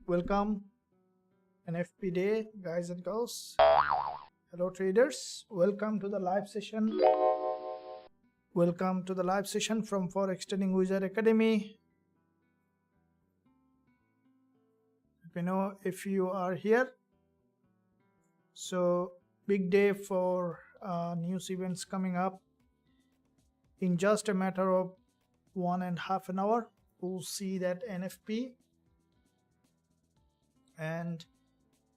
Welcome NFP day, guys and girls. Hello traders, welcome to the live session. Welcome to the live session from Forex Trading Wizard Academy. Let me know if you are here. So big day for news events coming up. In just a matter of 1.5 an hour, we'll see that NFP, and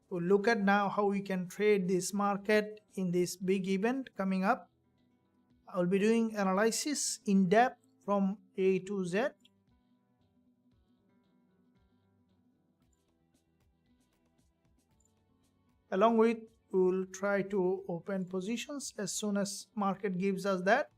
we'll look at now how we can trade this market in this big event coming up. I'll be doing analysis in depth from A to Z. Along with, we'll try to open positions as soon as market gives us that.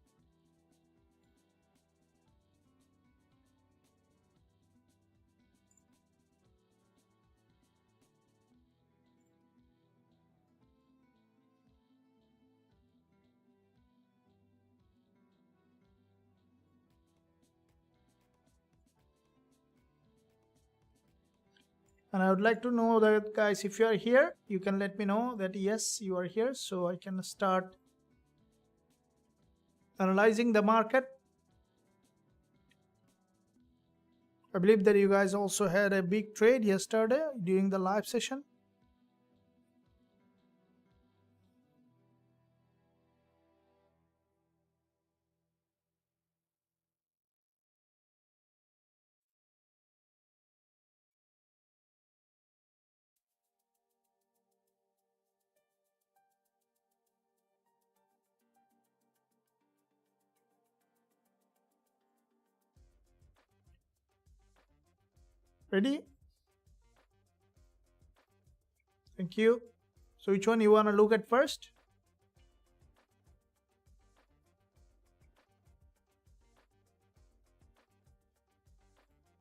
And I would like to know that, guys, if you are here, you can let me know that yes, you are here, so I can start analyzing the market. I believe that you guys also had a big trade yesterday during the live session. Ready? Thank you. So which one you want to look at first?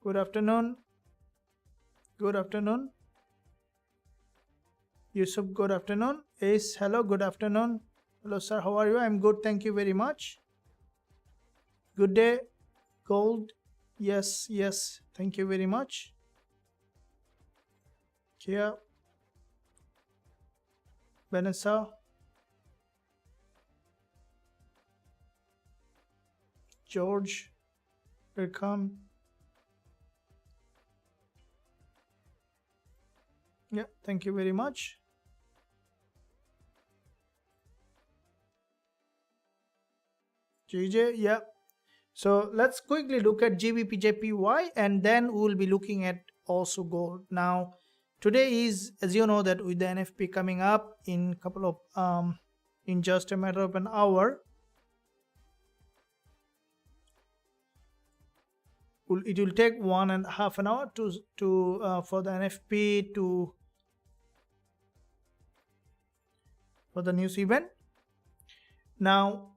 Good afternoon. Good afternoon. Yusuf, good afternoon. Ace, hello, good afternoon. Hello, sir, how are you? I'm good, thank you very much. Good day. Gold, yes, yes, thank you very much. Kia, Vanessa, George, welcome. Yeah, thank you very much. JJ, yeah. So let's quickly look at Gbpusd, and then we will be looking at also gold. Now, today is, as you know, that with the NFP coming up in couple of in just a matter of an hour, it will take 1.5 an hour for the NFP to for the news event. Now,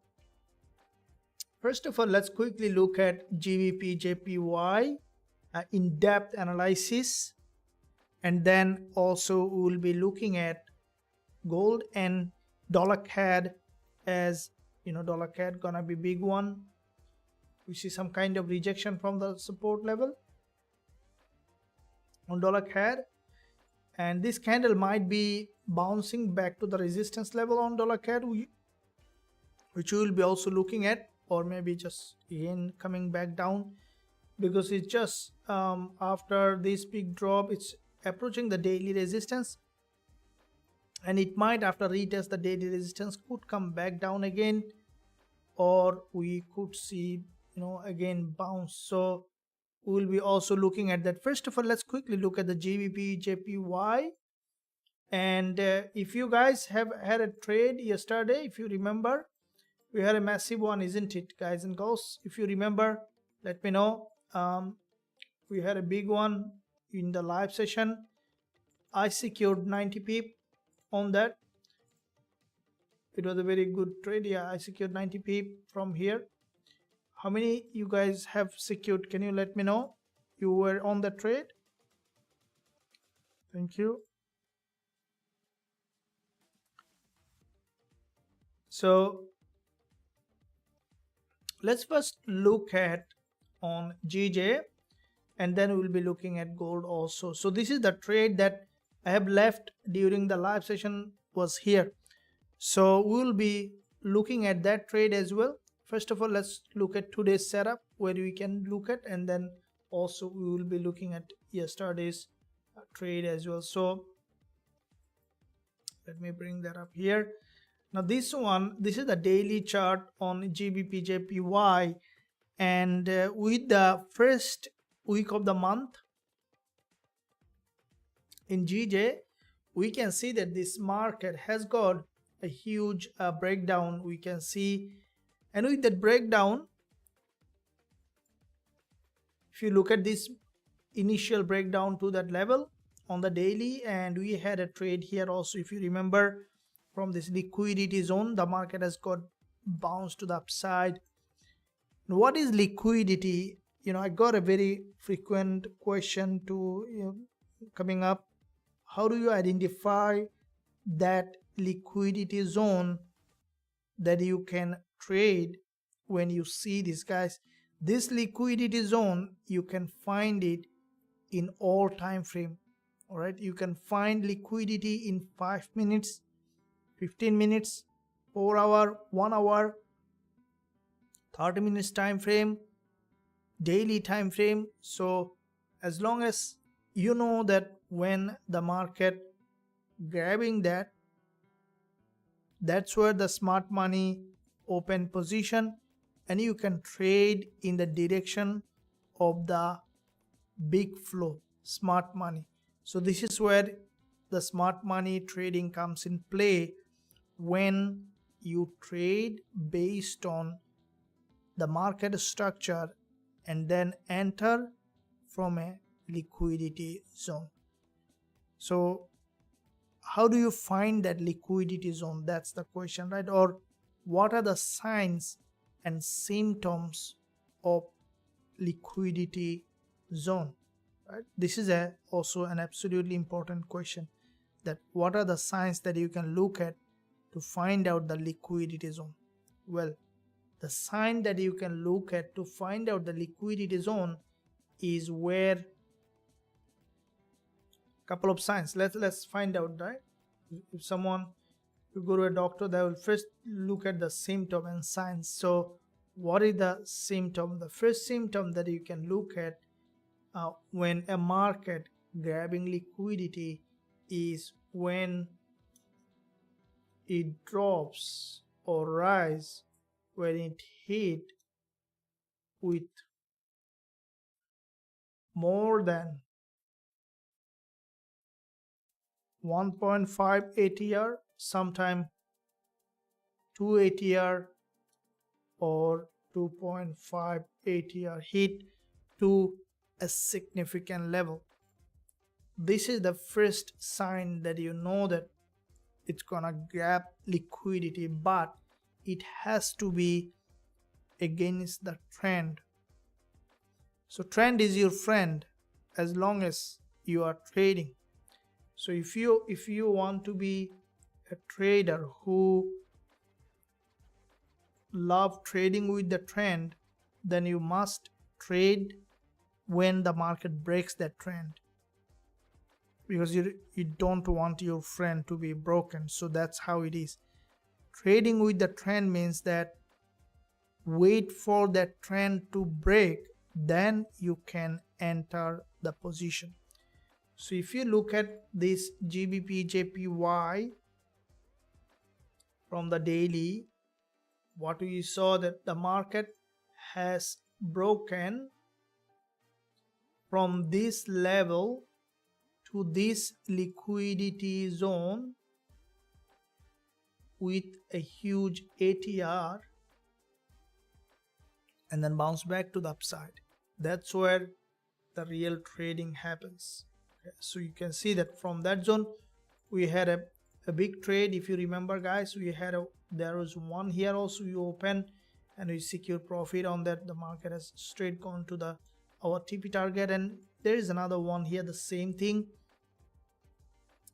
first of all, let's quickly look at Gbpusd in-depth analysis, and then also we will be looking at gold and dollar CAD. As you know, dollar CAD gonna be big one. We see some kind of rejection from the support level on dollar CAD, and this candle might be bouncing back to the resistance level on dollar CAD, which we will be also looking at, or maybe just again coming back down, because it's just after this big drop, it's approaching the daily resistance, and it might, after retest the daily resistance, could come back down again, or we could see, you know, again bounce. So we will be also looking at that. First of all, let's quickly look at the Gbpusd. And if you guys have had a trade yesterday, if you remember, we had a massive one, isn't it, guys and girls? If you remember, let me know. We had a big one in the live session. I secured 90 pip on that. It was a very good trade. Yeah, I secured 90 pip from here. How many you guys have secured? Can you let me know? You were on the trade. Thank you. So let's first look at on GJ, and then we will be looking at gold also. So this is the trade that I have left during the live session was here. So we will be looking at that trade as well. First of all, let's look at today's setup where we can look at, and then also we will be looking at yesterday's trade as well. So let me bring that up here. Now this is the daily chart on Gbpusd, and with the first week of the month in GJ, we can see that this market has got a huge breakdown, we can see. And with that breakdown, if you look at this initial breakdown to that level on the daily, and we had a trade here also, if you remember, from this liquidity zone, the market has got bounced to the upside. What is liquidity? I got a very frequent question to coming up. How do you identify that liquidity zone that you can trade when you see this, guys? This liquidity zone, you can find it in all time frame. All right, you can find liquidity in 5 minutes, 15 minutes, 4 hour, 1 hour, 30 minutes time frame, daily time frame. So as long as you know that when the market grabbing that, that's where the smart money open position, and you can trade in the direction of the big flow, smart money. So this is where the smart money trading comes in play, when you trade based on the market structure and then enter from a liquidity zone. So how do you find that liquidity zone? That's the question, right? Or what are the signs and symptoms of liquidity zone, right? This is also an absolutely important question, that what are the signs that you can look at to find out the liquidity zone? Well, the sign that you can look at to find out the liquidity zone is where couple of signs. Let's find out, right? If you go to a doctor, they will first look at the symptom and signs. So what is the symptom? The first symptom that you can look at when a market grabbing liquidity is when it drops or rise, when it hit with more than 1.5 ATR, sometime 2 ATR or 2.5 ATR hit to a significant level. This is the first sign that you know that it's gonna grab liquidity, but it has to be against the trend. So trend is your friend as long as you are trading. So if you want to be a trader who love trading with the trend, then you must trade when the market breaks that trend, because you don't want your friend to be broken. So that's how it is. Trading with the trend means that wait for that trend to break, then you can enter the position. So if you look at this Gbpusd from the daily, what we saw that the market has broken from this level to this liquidity zone with a huge ATR and then bounce back to the upside. That's where the real trading happens. Okay, so you can see that from that zone we had a big trade. If you remember, guys, there was one here also. We open and we secure profit on that. The market has straight gone to our TP target, and there is another one here, the same thing.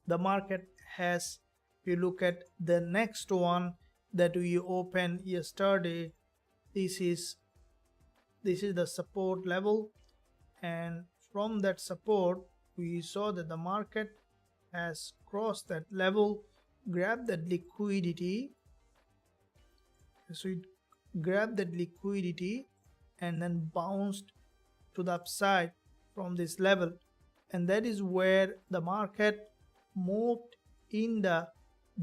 The market has, if you look at the next one that we opened yesterday, this is the support level, and from that support we saw that the market has crossed that level, grabbed that liquidity. So it grabbed that liquidity and then bounced to the upside from this level, and that is where the market moved in the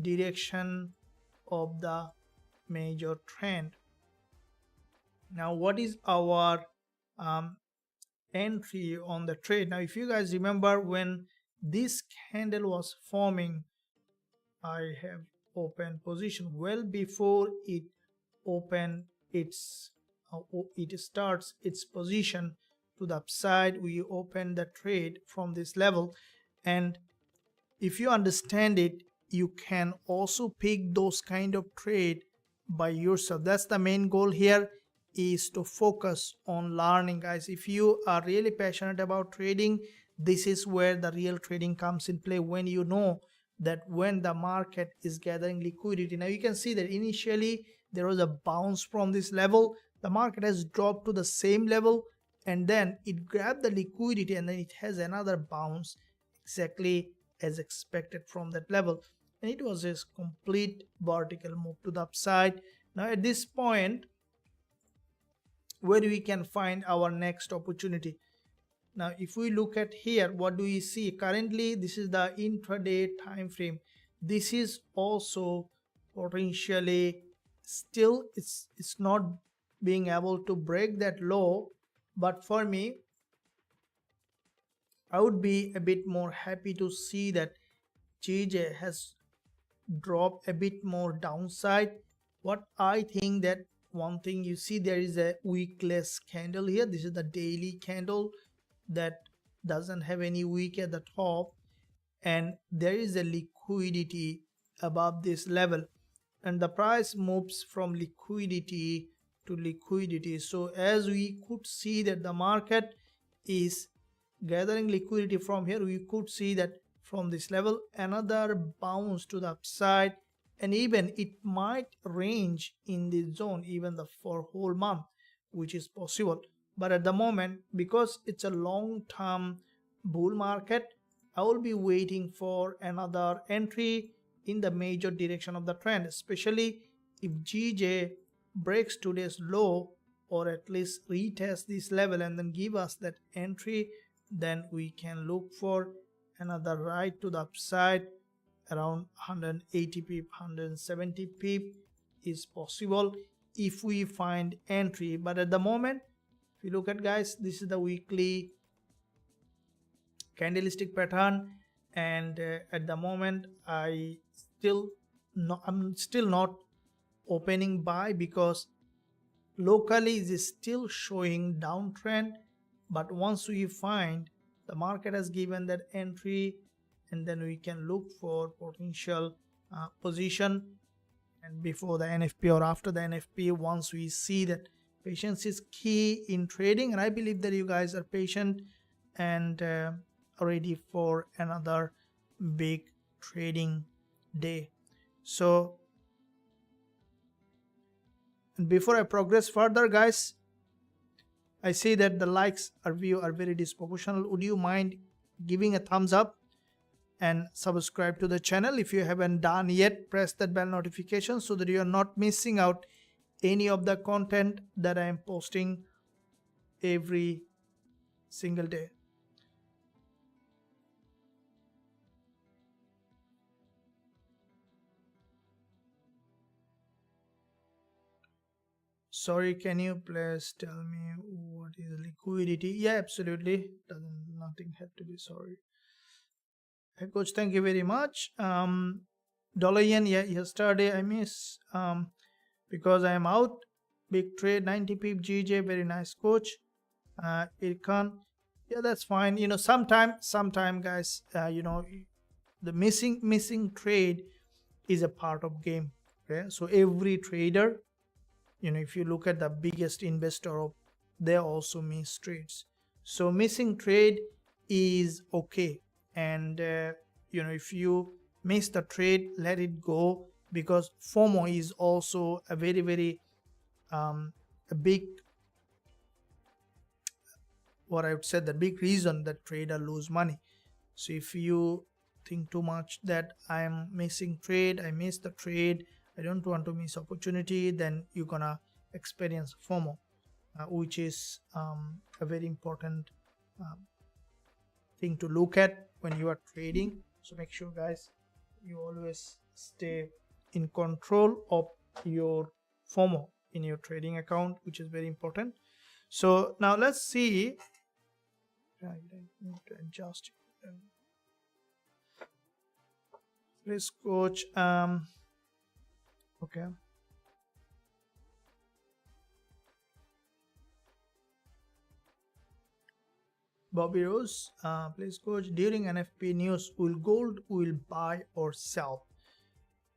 direction of the major trend. Now what is our entry on the trade? Now if you guys remember, when this candle was forming, I have opened position well before it open its it starts its position to the upside. We open the trade from this level, and if you understand it, you can also pick those kind of trade by yourself. That's the main goal here, is to focus on learning, guys. If you are really passionate about trading, this is where the real trading comes in play, when you know that when the market is gathering liquidity. Now you can see that initially there was a bounce from this level, the market has dropped to the same level, and then it grabbed the liquidity, and then it has another bounce exactly as expected from that level, and it was a complete vertical move to the upside. Now at this point, where we can find our next opportunity? Now if we look at here, what do we see? Currently this is the intraday time frame. This is also potentially still it's not being able to break that low, but for me, I would be a bit more happy to see that GJ has dropped a bit more downside. What I think, that one thing, you see there is a wickless candle here. This is the daily candle that doesn't have any wick at the top, and there is a liquidity above this level, and the price moves from liquidity to liquidity. So as we could see that the market is gathering liquidity from here, we could see that from this level another bounce to the upside, and even it might range in this zone even for whole month, which is possible. But at the moment, because it's a long-term bull market, I will be waiting for another entry in the major direction of the trend, especially if GJ breaks today's low, or at least retest this level and then give us that entry, then we can look for another ride to the upside around 180 pip, 170 pip is possible if we find entry. But at the moment, if you look at, guys, this is the weekly candlestick pattern, and at the moment I'm still not opening buy, because locally it is still showing downtrend. But once we find the market has given that entry, and then we can look for potential position, and before the NFP or after the NFP, once we see that patience is key in trading, and I believe that you guys are patient and ready for another big trading day. So before I progress further, guys, I see that the likes or view are very disproportional. Would you mind giving a thumbs up and subscribe to the channel if you haven't done yet? Press that bell notification so that you are not missing out any of the content that I am posting every single day. Sorry, can you please tell me what is liquidity? Yeah, absolutely. Nothing had to be sorry. Hey, coach, thank you very much. Dollar yen, yeah, yesterday I miss because I am out. Big trade, 90 pip GJ, very nice, coach. Irkan, yeah, that's fine. You know, sometime guys, you know, the missing trade is a part of game. Okay, so every trader, you know, if you look at the biggest investor, they also miss trades. So missing trade is okay, and you know, if you miss the trade, let it go, because FOMO is also a very a big, what I would say, the big reason that trader lose money. So if you think too much that I am missing trade, I miss the trade, I don't want to miss opportunity, then you're gonna experience FOMO, which is a very important thing to look at when you are trading. So make sure, guys, you always stay in control of your FOMO in your trading account, which is very important. So now let's see. I need to adjust. Risk coach. Okay. Bobby Rose, please coach, during NFP news, will gold will buy or sell?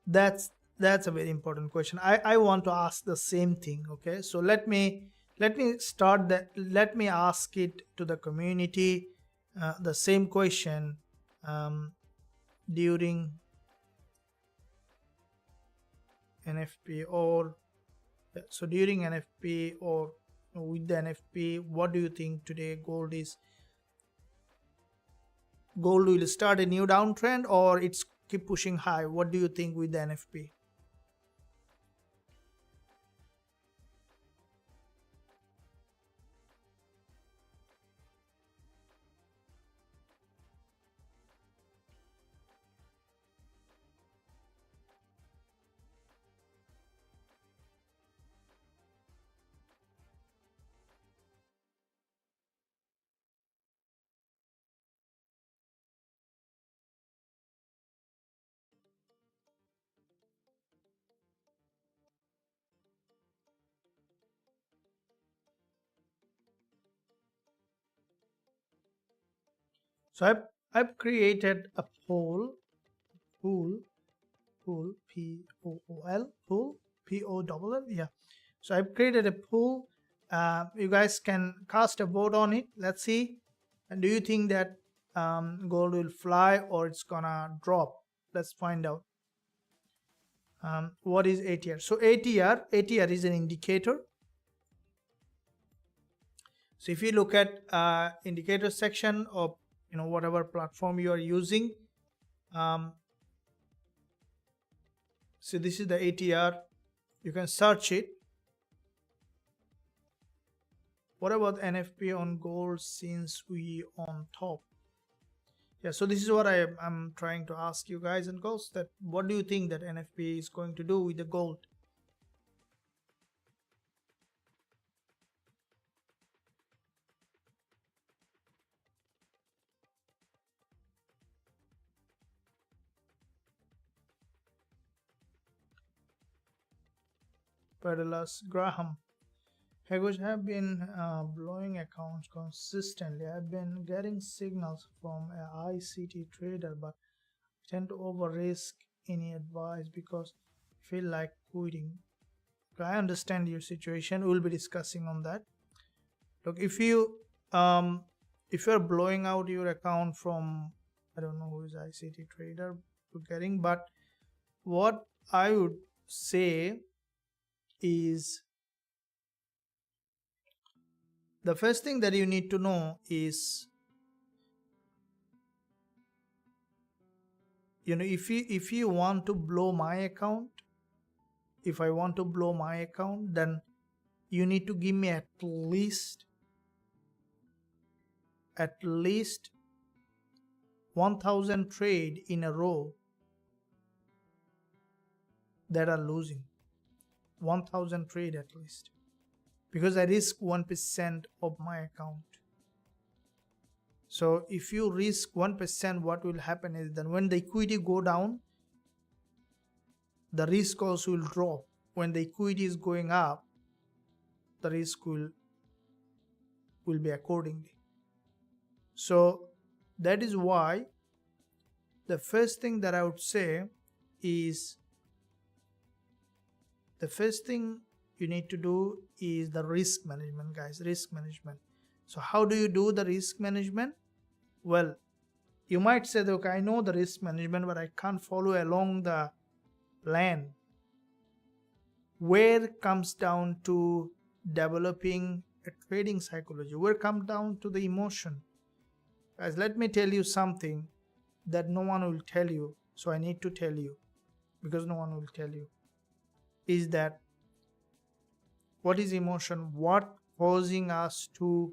That's a very important question. I want to ask the same thing. Okay, so let me start that. Let me ask it to the community, the same question during NFP or so during NFP or with the NFP, what do you think today gold will start a new downtrend or it's keep pushing high? What do you think with the NFP? So I've created a pool, P-O-O-L, P-O-L-L, yeah. So I've created a pool. You guys can cast a vote on it. Let's see. And do you think that gold will fly or it's gonna drop? Let's find out. What is ATR? So ATR is an indicator. So if you look at indicator section of whatever platform you are using, so this is the ATR. You can search it. What about NFP on gold since we on top? Yeah, so this is what I'm trying to ask you guys and girls, that what do you think that NFP is going to do with the gold? Peddlers Graham. Hey coach, I have been blowing accounts consistently. I've been getting signals from a ICT trader, but I tend to over risk. Any advice because I feel like quitting? I understand your situation. We'll be discussing on that. Look, if you're blowing out your account from, I don't know who is ICT trader you're getting, but what I would say is, the first thing that you need to know is, if you want to blow my account, if I want to blow my account, then you need to give me at least 1000 trade in a row that are losing. 1000 trade at least, because I risk 1% of my account. So if you risk 1%, what will happen is then when the equity go down, the risk also will drop. When the equity is going up, the risk will be accordingly. So that is why the first thing that I would say is, the first thing you need to do is the risk management, guys. Risk management. So how do you do the risk management? Well, you might say, okay, I know the risk management, but I can't follow along the plan. Where it comes down to developing a trading psychology. We're come down to the emotion. Guys, let me tell you something that no one will tell you, so I need to tell you because no one will tell you, is that what is emotion? What causing us to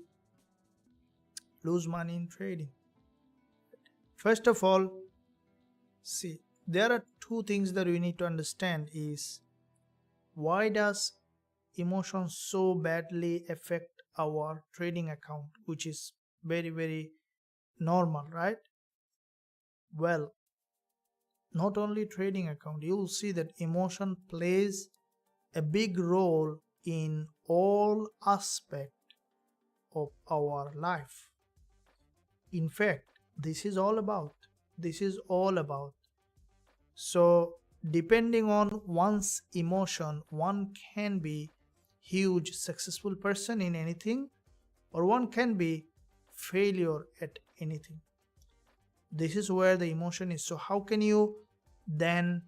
lose money in trading? First of all, see, there are two things that we need to understand is why does emotion so badly affect our trading account, which is very, very normal, right? Well, not only trading account, you will see that emotion plays a big role in all aspects of our life. In fact, this is all about. So depending on one's emotion, one can be huge successful person in anything, or one can be failure at anything. This is where the emotion is. So how can you then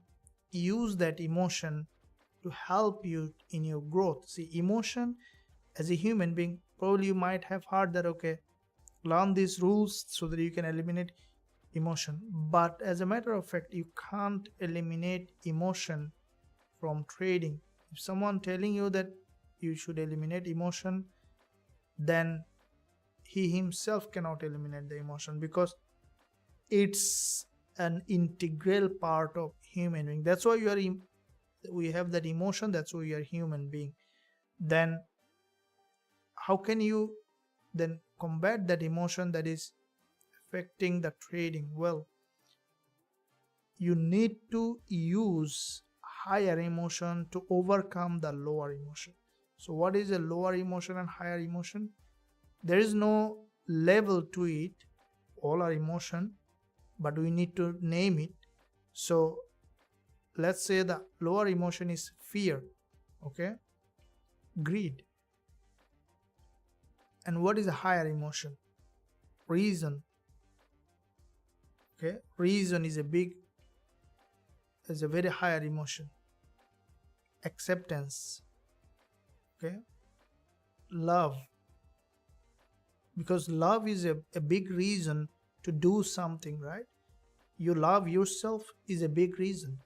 use that emotion to help you in your growth? See, emotion as a human being, probably you might have heard that, okay, learn these rules so that you can eliminate emotion. But as a matter of fact, you can't eliminate emotion from trading. If someone telling you that you should eliminate emotion, then he himself cannot eliminate the emotion because it's an integral part of human being. That's why we have that emotion. That's why we are human being. Then how can you then combat that emotion that is affecting the trading? Well, you need to use higher emotion to overcome the lower emotion. So what is a lower emotion and higher emotion? There is no level to it. All are emotion, but we need to name it. So let's say the lower emotion is fear, okay, greed. And what is a higher emotion? Reason. Okay, reason is a very higher emotion. Acceptance. Okay, love, because love is a big reason to do something, right? You love yourself is a big reason.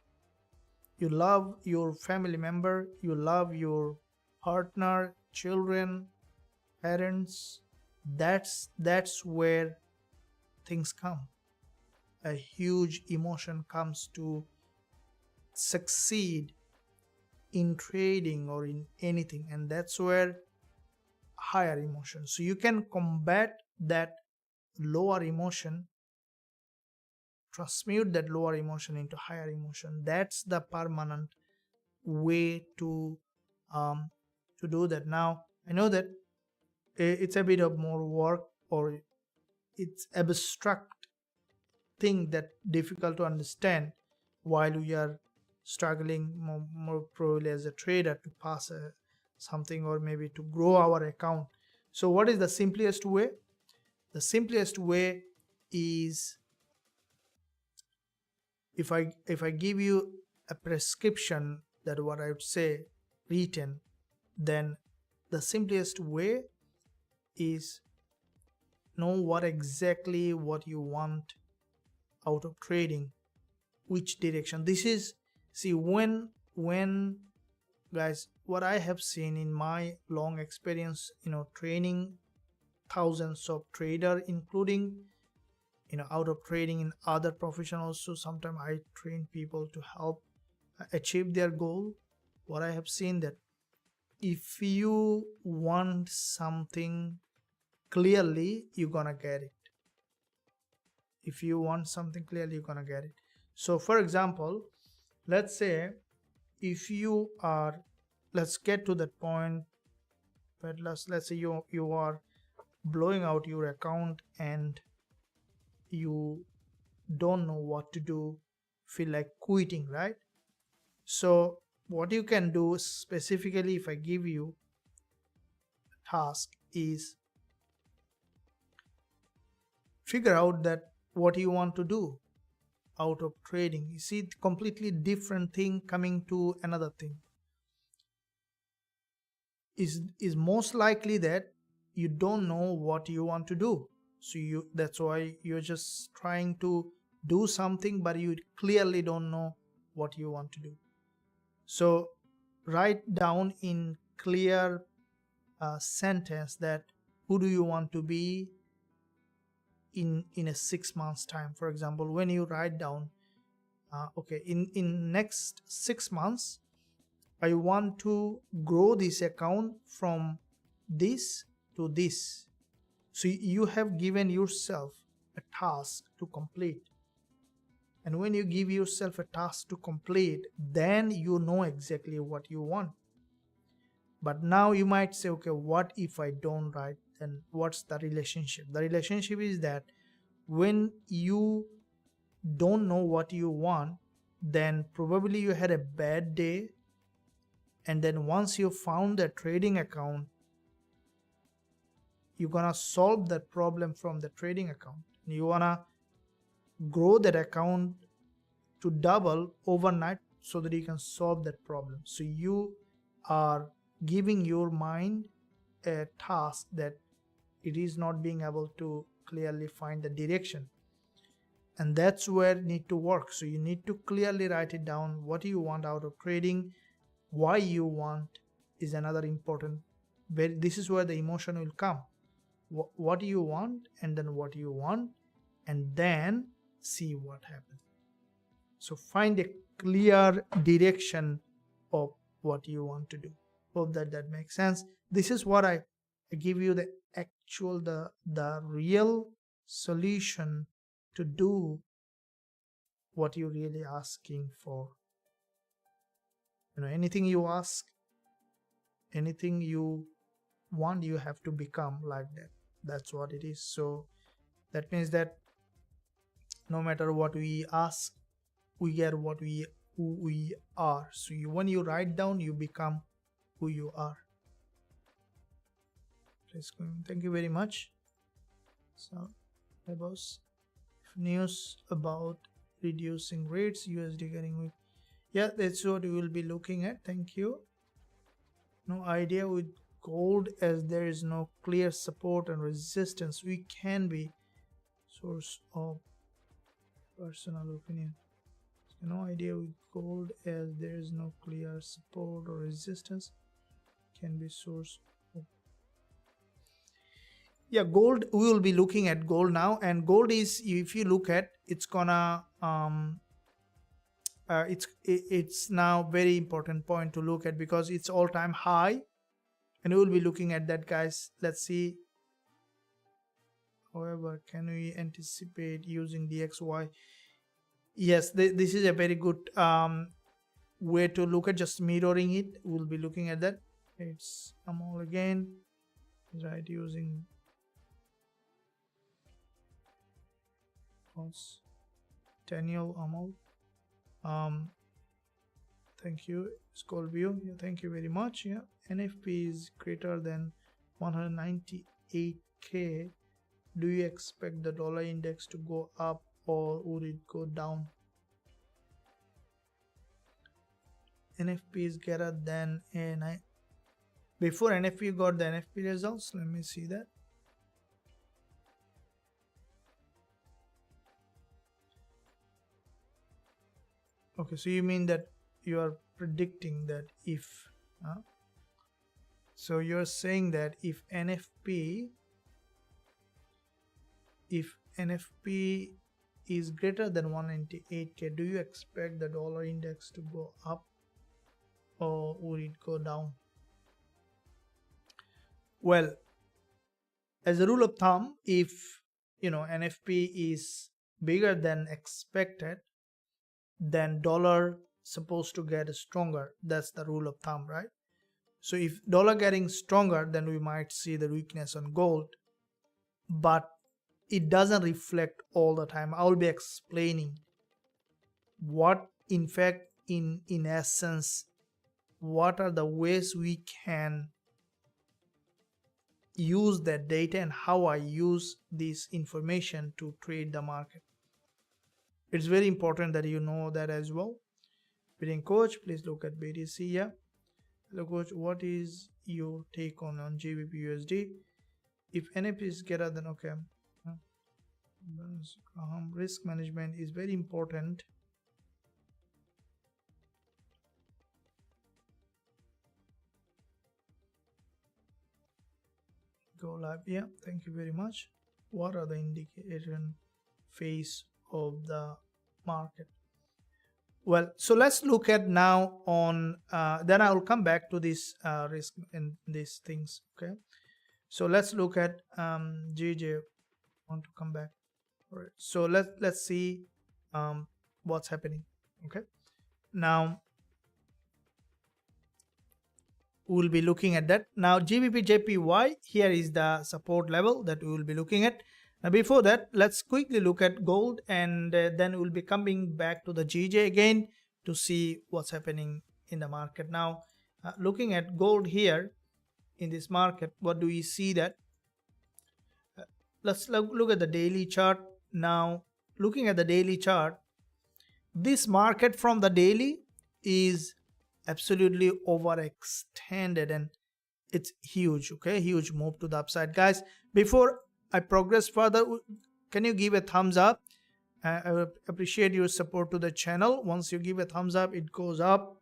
You love your family member, you love your partner, children, parents. That's where things come. A huge emotion comes to succeed in trading or in anything, and that's where higher emotion. So you can combat that lower emotion, transmute that lower emotion into higher emotion. That's the permanent way to do that. Now I know that it's a bit of more work, or it's abstract thing that difficult to understand while we are struggling more probably as a trader to pass something or maybe to grow our account. So what is the simplest way? The simplest way is if I give you a prescription, that what I would say written, then the simplest way is know what exactly what you want out of trading, which direction. This is, see, when guys, what I have seen in my long experience, training thousands of trader, including out of trading in other profession also. Sometimes I train people to help achieve their goal. What I have seen that if you want something clearly, you're gonna get it. If you want something clearly, you're gonna get it. So for example, let's say if you are, let's get to that point, but let's say you are blowing out your account and you don't know what to do, feel like quitting, right? So what you can do specifically, if I give you a task, is figure out that what you want to do out of trading. You see, completely different thing coming to another thing. is most likely that you don't know what you want to do. So that's why you're just trying to do something, but you clearly don't know what you want to do. So write down in clear sentence that who do you want to be in a 6 months time. For example, when you write down okay, in next 6 months I want to grow this account from this to this. So you have given yourself a task to complete. And when you give yourself a task to complete, then you know exactly what you want. But now you might say, okay, what if I don't write? Then what's the relationship? The relationship is that when you don't know what you want, then probably you had a bad day. And then once you found a trading account, you're gonna solve that problem from the trading account. You wanna grow that account to double overnight so that you can solve that problem. So you are giving your mind a task that it is not being able to clearly find the direction. And that's where it need to work. So you need to clearly write it down, what you want out of trading, why you want is another important. This is where the emotion will come. What you want, and then what you want, and then see what happens. So find a clear direction of what you want to do. Hope that makes sense. This is what I give you the actual, the real solution to do what you're really asking for. Anything you ask, anything you want, you have to become like that. That's what it is. So that means that no matter what we ask, we get who we are. So when you write down, you become who you are. Thank you very much. So boss, news about reducing rates, USD getting weak. Yeah, that's what we will be looking at. Thank you. No idea with gold, as there is no clear support and resistance. We can be source of personal opinion. No idea with gold, as there is no clear support or resistance. Can be source of. Yeah, gold, we will be looking at gold now. And gold is, if you look at, it's gonna it's now very important point to look at, because it's all-time high, and we will be looking at that, guys. Let's see. However, can we anticipate using DXY? Yes, this is a very good way to look at, just mirroring it. We'll be looking at that. It's AMOL again, right, using Daniel AMOL. Thank you, Scorpio. Yeah, thank you very much. Yeah, NFP is greater than 198k. Do you expect the dollar index to go up, or would it go down? NFP is greater than a before NFP got the NFP results. Let me see that. Okay, so you mean that you are predicting that if so you're saying that if NFP is greater than 198k, do you expect the dollar index to go up, or would it go down? Well, as a rule of thumb, if NFP is bigger than expected, then dollar supposed to get stronger. That's the rule of thumb, right? So if dollar getting stronger, then we might see the weakness on gold, but it doesn't reflect all the time. I will be explaining what, in fact, in essence, what are the ways we can use that data, and how I use this information to trade the market. It's very important that you know that as well. Bidding coach, please look at BTC. Yeah, Look, what is your take on GBPUSD? If NF is greater than, okay, risk management is very important. Go live. Yeah, thank you very much. What are the indication phase of the market? Well, so let's look at now on then I will come back to this risk and these things. Okay, so let's look at GJ. Want to come back. All right, so let's see what's happening. Okay, now we'll be looking at that. Now GBP here is the support level that we will be looking at. Now before that, let's quickly look at gold, and then we'll be coming back to the GJ again to see what's happening in the market. Now looking at gold here in this market, what do we see that? Let's look at the daily chart. Now looking at the daily chart, this market from the daily is absolutely overextended and it's huge. Okay, huge move to the upside. Guys, before I progress further, can you give a thumbs up? I would appreciate your support to the channel. Once you give a thumbs up, it goes up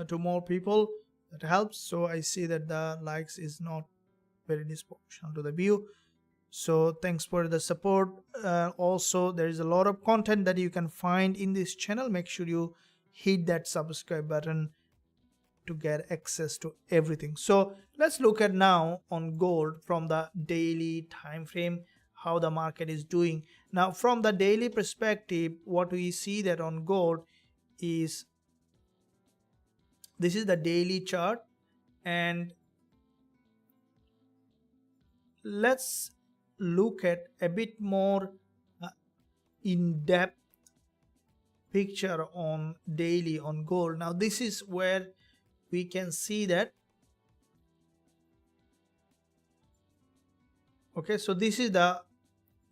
to more people. That helps. So I see that the likes is not very disproportional to the view. So thanks for the support. Also, there is a lot of content that you can find in this channel. Make sure you hit that subscribe button to get access to everything. So let's look at now on gold from the daily time frame, how the market is doing. Now from the daily perspective, what we see that on gold is this is the daily chart, and let's look at a bit more in-depth picture on daily on gold. Now this is where we can see that, okay, so this is the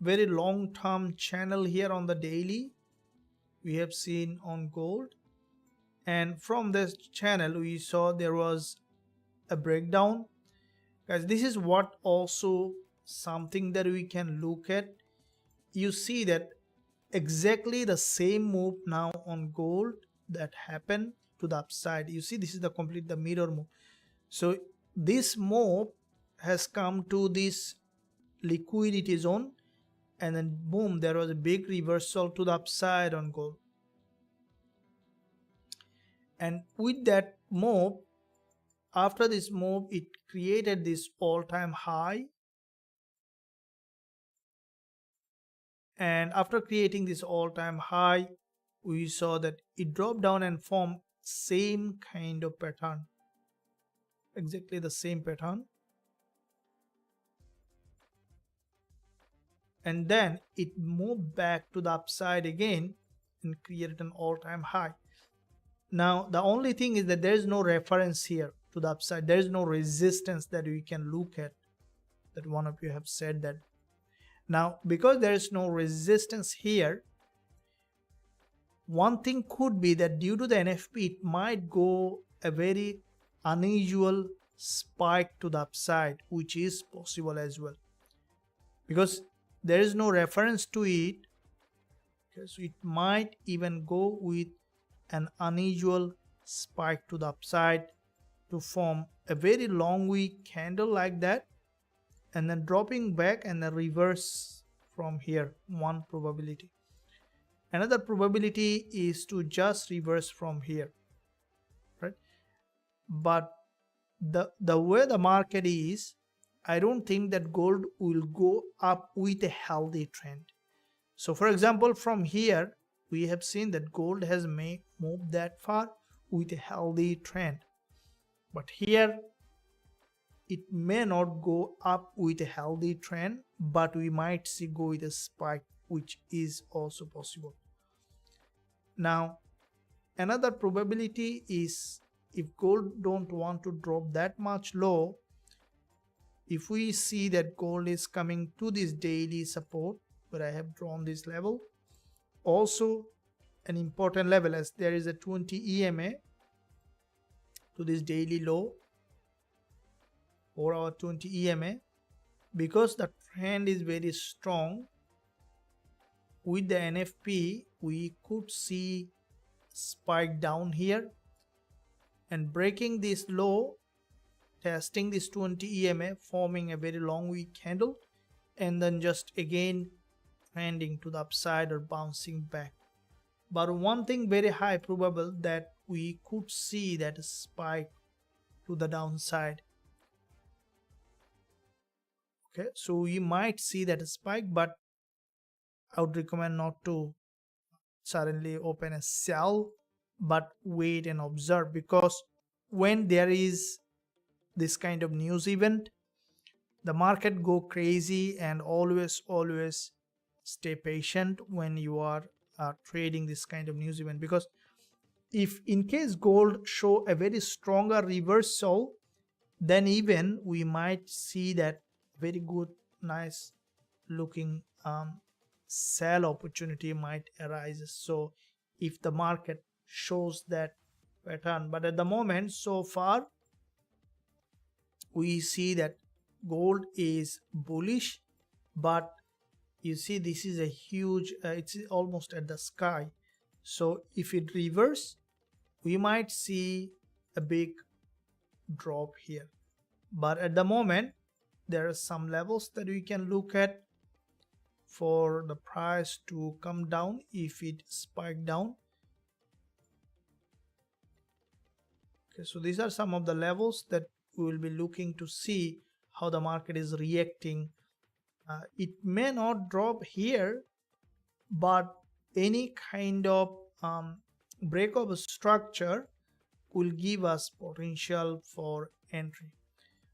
very long-term channel here on the daily we have seen on gold, and from this channel we saw there was a breakdown. Guys, this is what also something that we can look at. You see that exactly the same move now on gold that happened to the upside. You see, this is the complete the mirror move. So this move has come to this liquidity zone, and then boom, there was a big reversal to the upside on gold. And with that move, after this move, it created this all-time high. And after creating this all-time high, we saw that it dropped down and formed same kind of pattern, exactly the same pattern, and then it moved back to the upside again and created an all-time high. Now the only thing is that there is no reference here to the upside. There is no resistance that we can look at, that one of you have said that. Now because there is no resistance here, one thing could be that due to the NFP, it might go a very unusual spike to the upside, which is possible as well, because there is no reference to it. So it might even go with an unusual spike to the upside to form a very long wick candle like that, and then dropping back and then reverse from here. One probability. Another probability is to just reverse from here, right? But the way the market is, I don't think that gold will go up with a healthy trend. So for example, from here we have seen that gold has moved that far with a healthy trend, but here it may not go up with a healthy trend, but we might see go with a spike, which is also possible. Now another probability is if gold don't want to drop that much low, if we see that gold is coming to this daily support where I have drawn this level, also an important level, as there is a 20 EMA to this daily low for our 20 EMA. Because the trend is very strong with the NFP, we could see spike down here and breaking this low, testing this 20 EMA, forming a very long wick candle, and then just again trending to the upside or bouncing back. But one thing very high probable that we could see that spike to the downside. Okay, so we might see that spike, but I would recommend not to suddenly open a sell, but wait and observe, because when there is this kind of news event, the market go crazy, and always stay patient when you are trading this kind of news event. Because if in case gold show a very stronger reversal, then even we might see that very good nice looking sell opportunity might arise. So if the market shows that pattern, but at the moment so far we see that gold is bullish, but you see this is a huge it's almost at the sky. So if it reverse, we might see a big drop here. But at the moment there are some levels that we can look at for the price to come down if it spike down. Okay, so these are some of the levels that we will be looking to see how the market is reacting. It may not drop here, but any kind of break of a structure will give us potential for entry.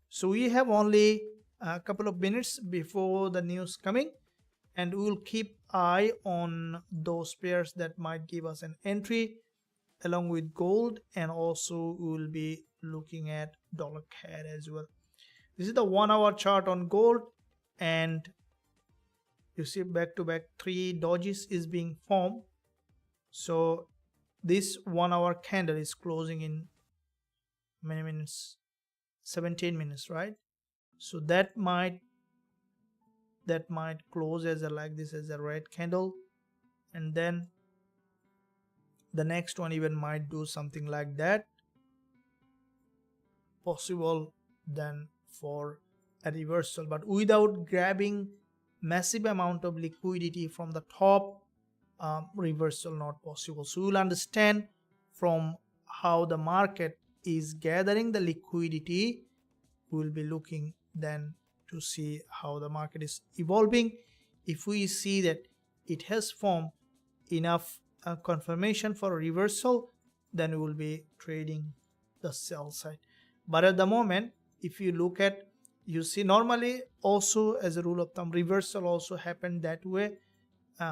So we have only a couple of minutes before the news coming, and we will keep eye on those pairs that might give us an entry along with gold, and also we will be looking at dollar CAD as well. This is the 1 hour chart on gold, and you see back to back 3 dojis is being formed. So this 1 hour candle is closing in many minutes, 17 minutes, right? So that might close as a like this as a red candle, and then the next one even might do something like that, possible then for a reversal, but without grabbing massive amount of liquidity from the top, reversal not possible. So you'll understand from how the market is gathering the liquidity. We'll be looking then to see how the market is evolving. If we see that it has formed enough confirmation for a reversal, then we will be trading the sell side. But at the moment, if you look at, you see normally also as a rule of thumb, reversal also happened that way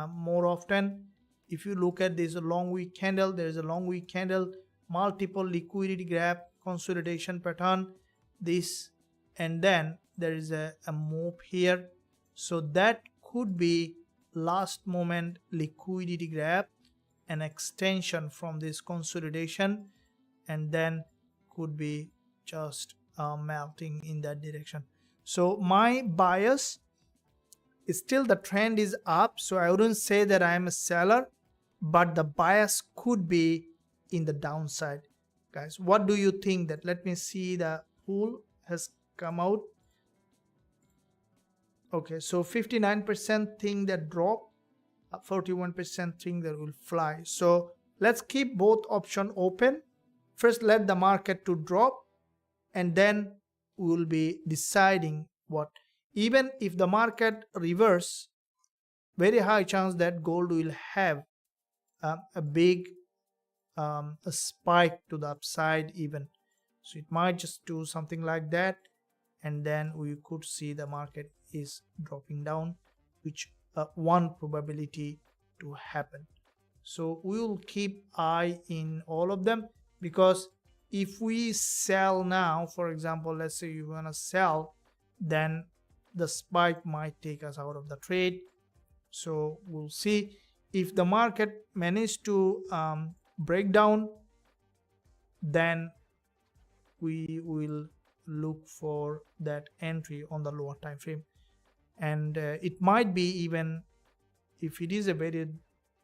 more often. If you look at, there's a long wick candle, there is a long wick candle, multiple liquidity grab, consolidation pattern, this, and then there is a move here. So that could be last moment liquidity grab, an extension from this consolidation, and then could be just melting in that direction. So my bias is still the trend is up, so I wouldn't say that I am a seller, but the bias could be in the downside. Guys, what do you think? That let me see, the pool has come out. Okay, so 59% think that drop, 41% think that will fly. So let's keep both options open. First let the market to drop, and then we will be deciding what. Even if the market reverse, very high chance that gold will have a big a spike to the upside even. So it might just do something like that, and then we could see the market is dropping down, which one probability to happen. So we will keep eye in all of them, because if we sell now, for example, let's say you want to sell, then the spike might take us out of the trade. So we'll see if the market managed to break down, then we will look for that entry on the lower time frame. And it might be, even if it is a very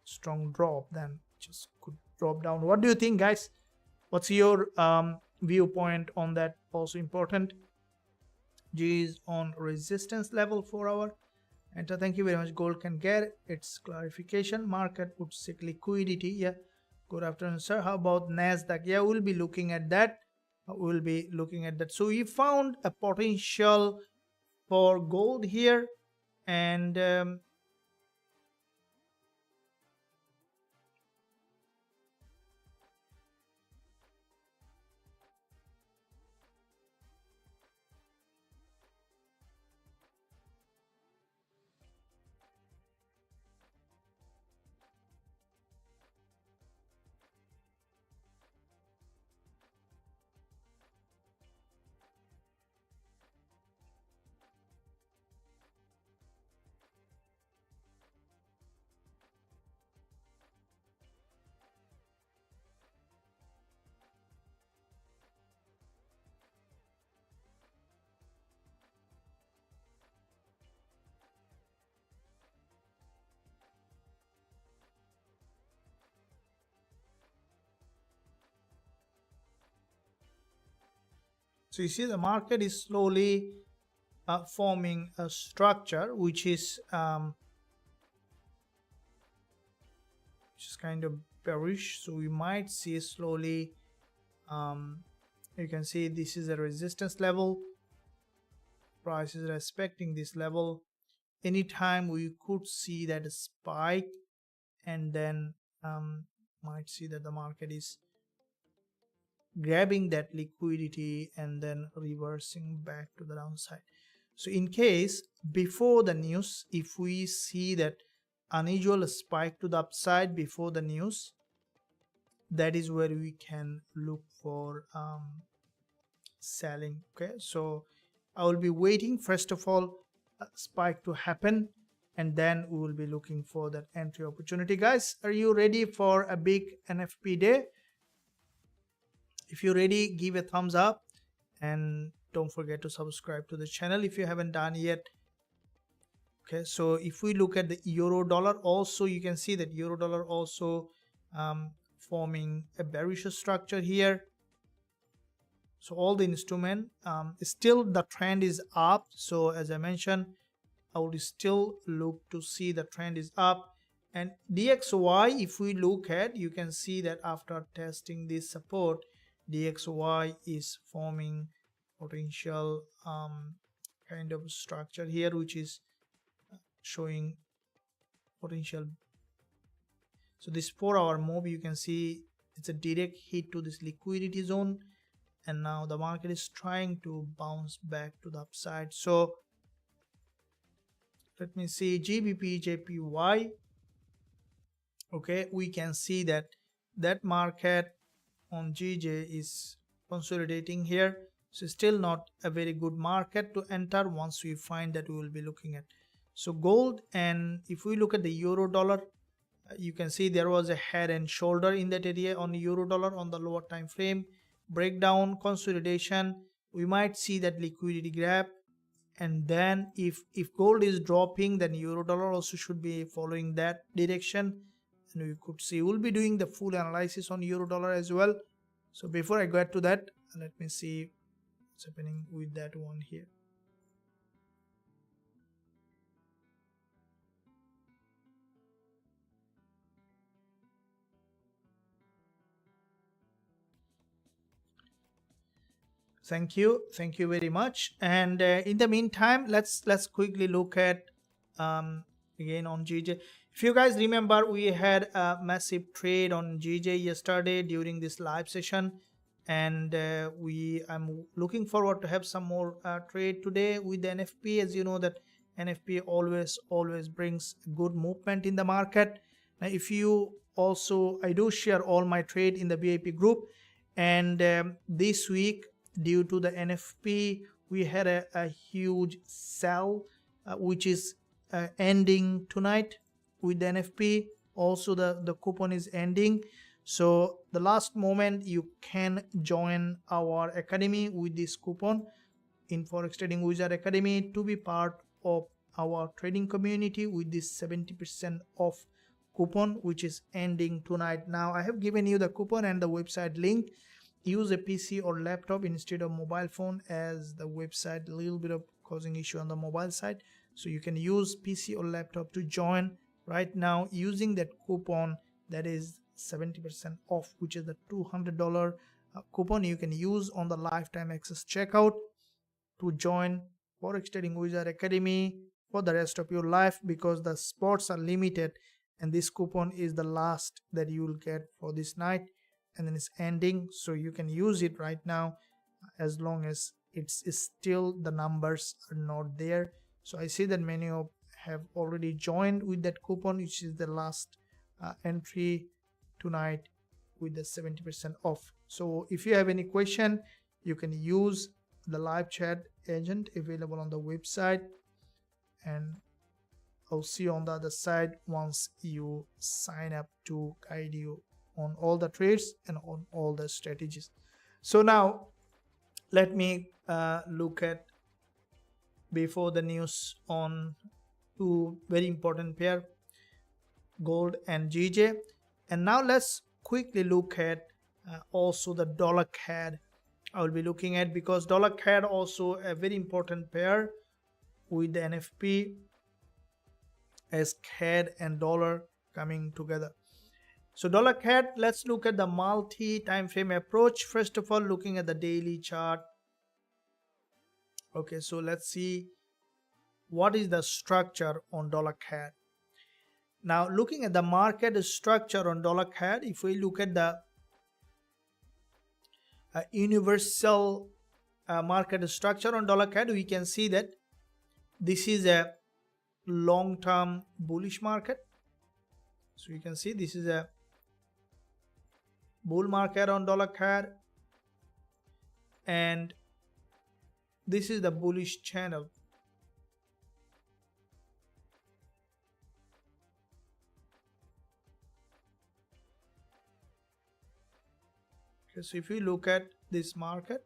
strong drop, then just could drop down. What do you think, guys? What's your viewpoint on that? Also important. G is on resistance level 4 hour. Enter. Thank you very much. Gold can get its clarification. Market would seek liquidity. Yeah. Good afternoon, sir. How about NASDAQ? Yeah, we'll be looking at that. We'll be looking at that. So we found a potential for gold here, and so you see the market is slowly forming a structure which is kind of bearish. So we might see slowly, you can see this is a resistance level. Price is respecting this level. Anytime we could see that a spike, and then might see that the market is grabbing that liquidity and then reversing back to the downside. So in case before the news, if we see that unusual spike to the upside before the news, that is where we can look for selling. Okay, so I will be waiting first of all a spike to happen, and then we will be looking for that entry opportunity. Guys, are you ready for a big NFP day? If you're ready, give a thumbs up, and don't forget to subscribe to the channel if you haven't done yet. Okay, so if we look at the euro dollar, also you can see that euro dollar also forming a bearish structure here. So all the instrument, still the trend is up. So as I mentioned, I would still look to see the trend is up. And DXY, if we look at, you can see that after testing this support, DXY is forming potential kind of structure here, which is showing potential. So this 4 hour move, you can see it's a direct hit to this liquidity zone, and now the market is trying to bounce back to the upside. So let me see Gbpusd. Okay, we can see that market on GJ is consolidating here. So still not a very good market to enter. Once we find that, we will be looking at. So gold, and if we look at the euro dollar, you can see there was a head and shoulder in that area on euro dollar on the lower time frame. Breakdown, consolidation, we might see that liquidity grab, and then if gold is dropping, then euro dollar also should be following that direction, and we could see, we'll be doing the full analysis on euro dollar as well. So before I get to that, let me see what's happening with that one here. Thank you very much. And in the meantime, let's quickly look at again on GJ. If you guys remember, we had a massive trade on GJ yesterday during this live session, and I'm looking forward to have some more trade today with the NFP. As you know that NFP always brings good movement in the market. Now, if you also, I do share all my trade in the VIP group, and this week, due to the NFP, we had a huge sell, which is ending tonight with the NFP. Also the coupon is ending. So the last moment you can join our academy with this coupon in Forex Trading Wizard Academy to be part of our trading community with this 70% off coupon, which is ending tonight. Now I have given you the coupon and the website link. Use a PC or laptop instead of mobile phone, as the website a little bit of causing issue on the mobile side. So you can use PC or laptop to join right now using that coupon that is 70% off, which is the $200 coupon you can use on the lifetime access checkout to join Forex Trading Wizard Academy for the rest of your life, because the spots are limited and this coupon is the last that you will get for this night, and then it's ending. So you can use it right now as long as it's still the numbers are not there. So I see that many of have already joined with that coupon, which is the last entry tonight with the 70% off. So if you have any question, you can use the live chat agent available on the website, and I'll see you on the other side once you sign up to guide you on all the trades and on all the strategies. So now let me look at before the news on two very important pair, gold and GJ. And now let's quickly look at also the dollar CAD I will be looking at, because dollar CAD also a very important pair with the NFP as CAD and dollar coming together. So dollar CAD, let's look at the multi time frame approach. First of all, looking at the daily chart. Okay, so let's see what is the structure on dollar CAD. Now looking at the market structure on dollar CAD, if we look at the universal market structure on dollar CAD, we can see that this is a long-term bullish market. So you can see this is a bull market on dollar CAD, and this is the bullish channel. Okay, so if you look at this market,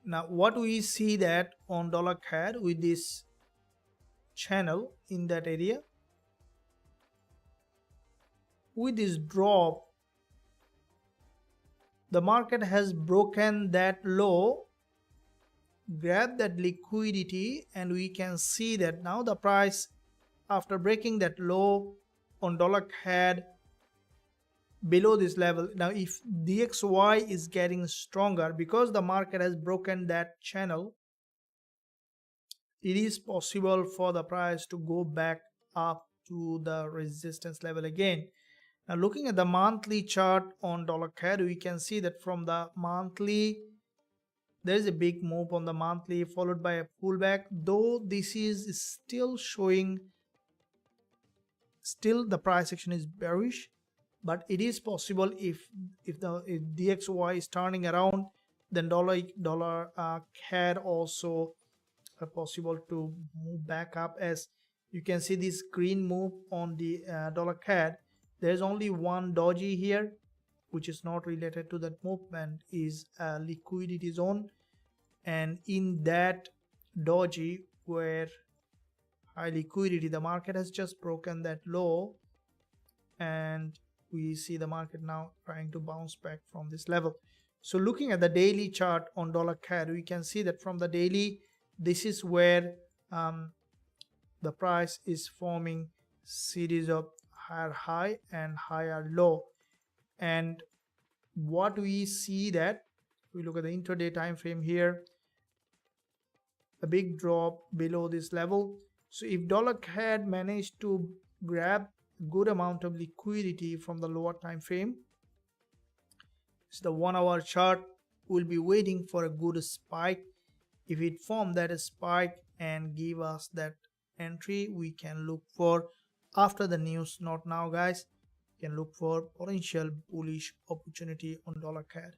now what we see that on dollar CAD with this channel in that area, with this drop, the market has broken that low, grabbed that liquidity, and we can see that now the price after breaking that low on dollar CAD below this level. Now if DXY is getting stronger because the market has broken that channel, it is possible for the price to go back up to the resistance level again. Now looking at the monthly chart on dollar CAD, we can see that from the monthly there is a big move on the monthly followed by a pullback, though this is still showing the price action is bearish, but it is possible if DXY is turning around, then dollar CAD also possible to move back up. As you can see this green move on the dollar CAD, there is only one doji here which is not related to that movement, is a liquidity zone, and in that doji where high liquidity, the market has just broken that low, and we see the market now trying to bounce back from this level. So looking at the daily chart on dollar CAD, we can see that from the daily, this is where the price is forming series of higher high and higher low. And what we see that we look at the intraday time frame here, a big drop below this level. So if dollar CAD managed to grab good amount of liquidity from the lower time frame, so the 1 hour chart will be waiting for a good spike. If it form that spike and give us that entry, we can look for after the news, not now guys. You can look for potential bullish opportunity on dollar CAD.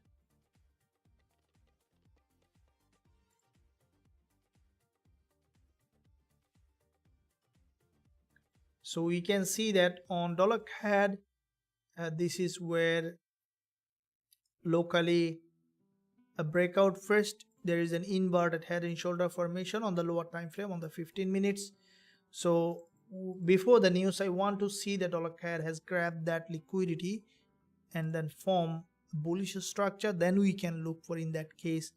So we can see that on dollar CAD, this is where locally a breakout. First there is an inverted head and shoulder formation on the lower time frame on the 15 minutes. So before the news, I want to see that dollar CAD has grabbed that liquidity and then form a bullish structure. Then we can look for, in that case,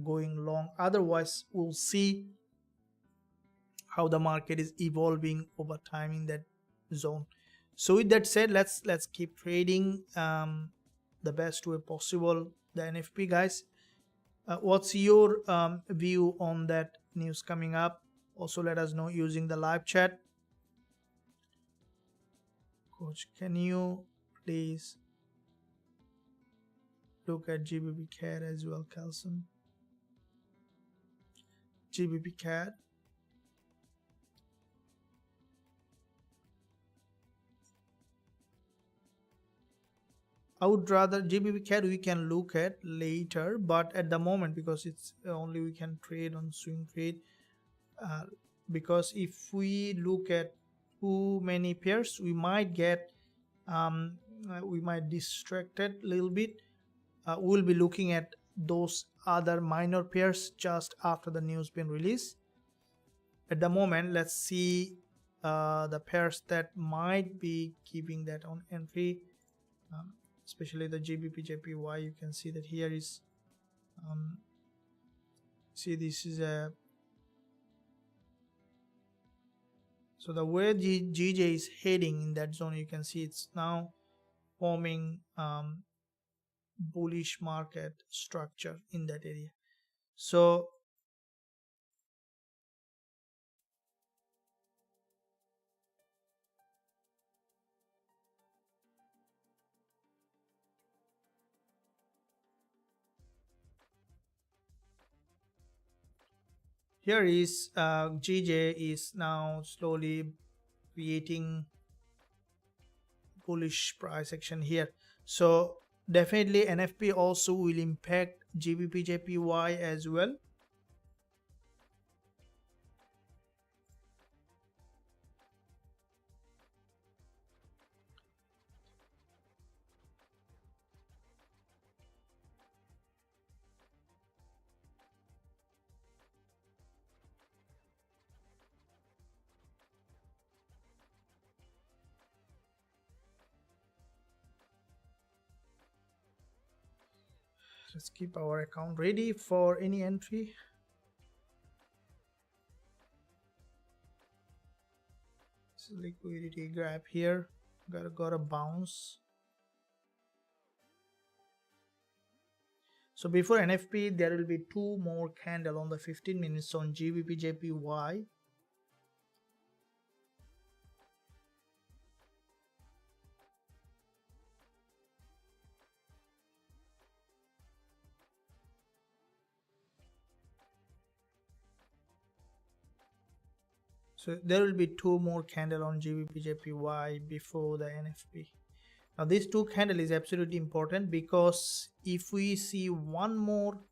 going long. Otherwise we'll see how the market is evolving over time in that zone. So with that said, let's keep trading the best way possible the NFP, guys. What's your view on that news coming up? Also let us know using the live chat. Coach, can you please look at GBP CAD as well, Carlson? GBP CAD. I would rather GBP CAD we can look at later, but at the moment, because it's only we can trade on swing trade, because if we look at too many pairs, we might get we might distracted a little bit. We'll be looking at those other minor pairs just after the news been released. At the moment, let's see the pairs that might be keeping that on entry, especially the GBPJPY. You can see that here is see, this is a, so the way GJ is heading in that zone, you can see it's now forming bullish market structure in that area. So here is GJ is now slowly creating bullish price action here. So definitely NFP also will impact GBPJPY as well. Let's keep our account ready for any entry. So liquidity grab here, got a bounce. So before NFP, there will be two more candle on the 15 minutes on GBPJPY. So there will be two more candle on GBPJPY before the NFP. Now this two candle is absolutely important, because if we see one more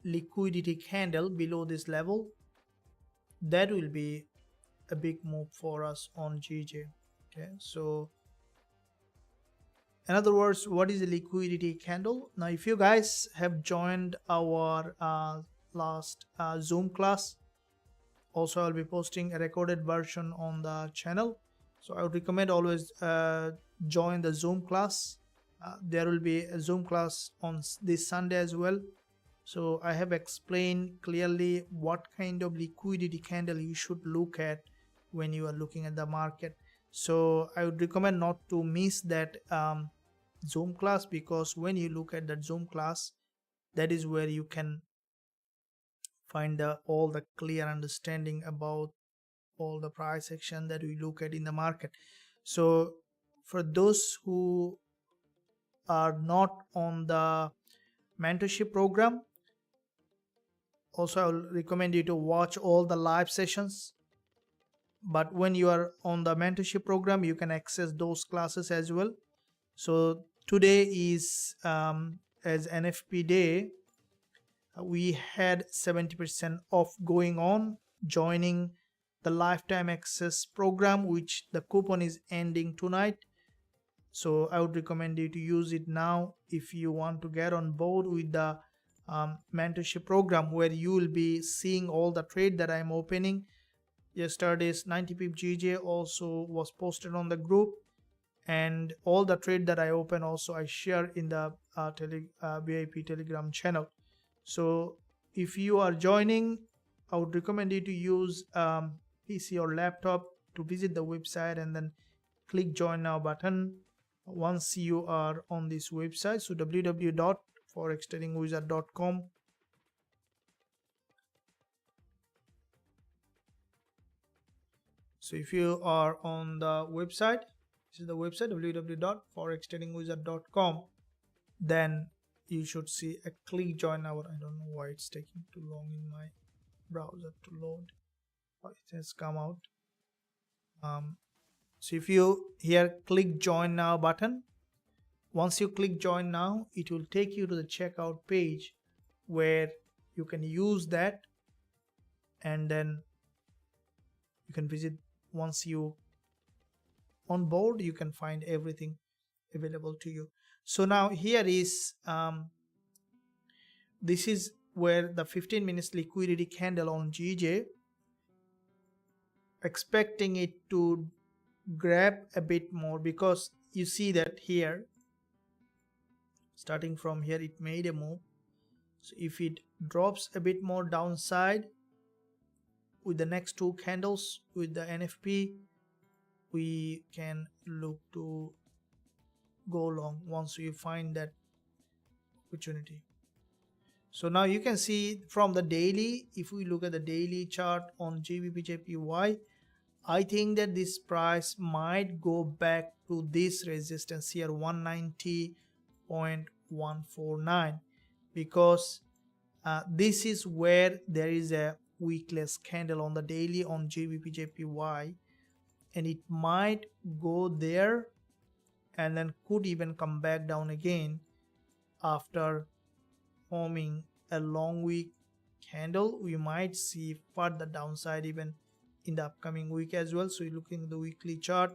liquidity candle below this level, that will be a big move for us on GJ. Okay, so in other words, what is a liquidity candle? Now if you guys have joined our last Zoom class, also I'll be posting a recorded version on the channel, so I would recommend always join the Zoom class. There will be a Zoom class on this Sunday as well. So I have explained clearly what kind of liquidity candle you should look at when you are looking at the market. So I would recommend not to miss that Zoom class, because when you look at that Zoom class, that is where you can find all the clear understanding about all the price action that we look at in the market. So for those who are not on the mentorship program, also I will recommend you to watch all the live sessions. But when you are on the mentorship program, you can access those classes as well. So today is as NFP day, we had 70% off going on. Joining the lifetime access program, which the coupon is ending tonight. So I would recommend you to use it now if you want to get on board with the mentorship program, where you will be seeing all the trade that I'm opening. Yesterday's 90 pip GJ also was posted on the group, and all the trade that I open also I share in the VIP Telegram channel. So if you are joining, I would recommend you to use PC or laptop to visit the website and then click join now button once you are on this website. So www.forextradingwizard.com. So if you are on the website, this is the website www.forextradingwizard.com, then you should see a click join now. I don't know why it's taking too long in my browser to load. It has come out. So if you here click join now button, once you click join now, it will take you to the checkout page where you can use that, and then you can visit. Once you on board, you can find everything available to you. So now here is this is where the 15 minutes liquidity candle on GJ, expecting it to grab a bit more, because you see that here, starting from here, it made a move. So if it drops a bit more downside with the next two candles with the NFP, we can look to go long once we find that opportunity. So now you can see from the daily, if we look at the daily chart on Gbpusd, I think that this price might go back to this resistance here, 190.149, because this is where there is a weakless candle on the daily on Gbpusd, and it might go there and then could even come back down again after forming a long week candle. We might see further downside even in the upcoming week as well. So you're looking at the weekly chart,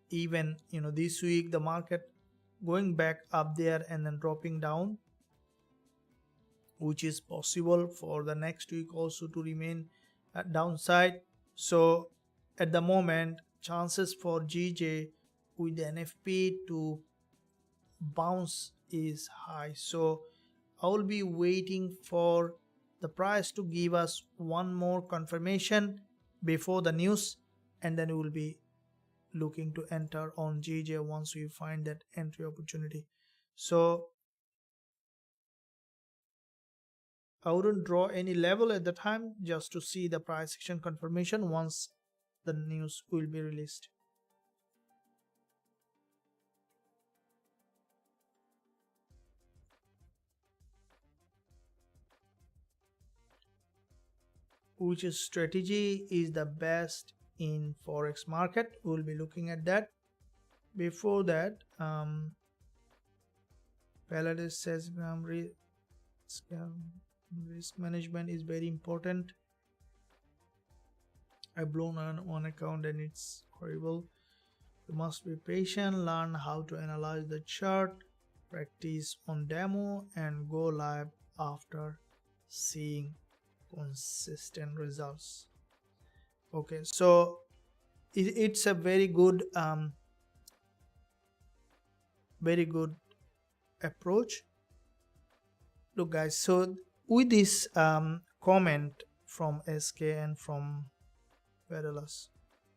even this week the market going back up there and then dropping down, which is possible for the next week also to remain at downside. So at the moment, chances for GJ with the NFP to bounce is high. So I will be waiting for the price to give us one more confirmation before the news, and then we will be looking to enter on GJ once we find that entry opportunity. So I wouldn't draw any level at the time, just to see the price action confirmation once the news will be released. Which strategy is the best in Forex market? We'll be looking at that. Before that, Paladin says risk management is very important. I blown on one account and it's horrible. You must be patient, learn how to analyze the chart, practice on demo, and go live after seeing consistent results. Okay, so it's a very good approach. Look guys, so with this comment from SK and from Verilus,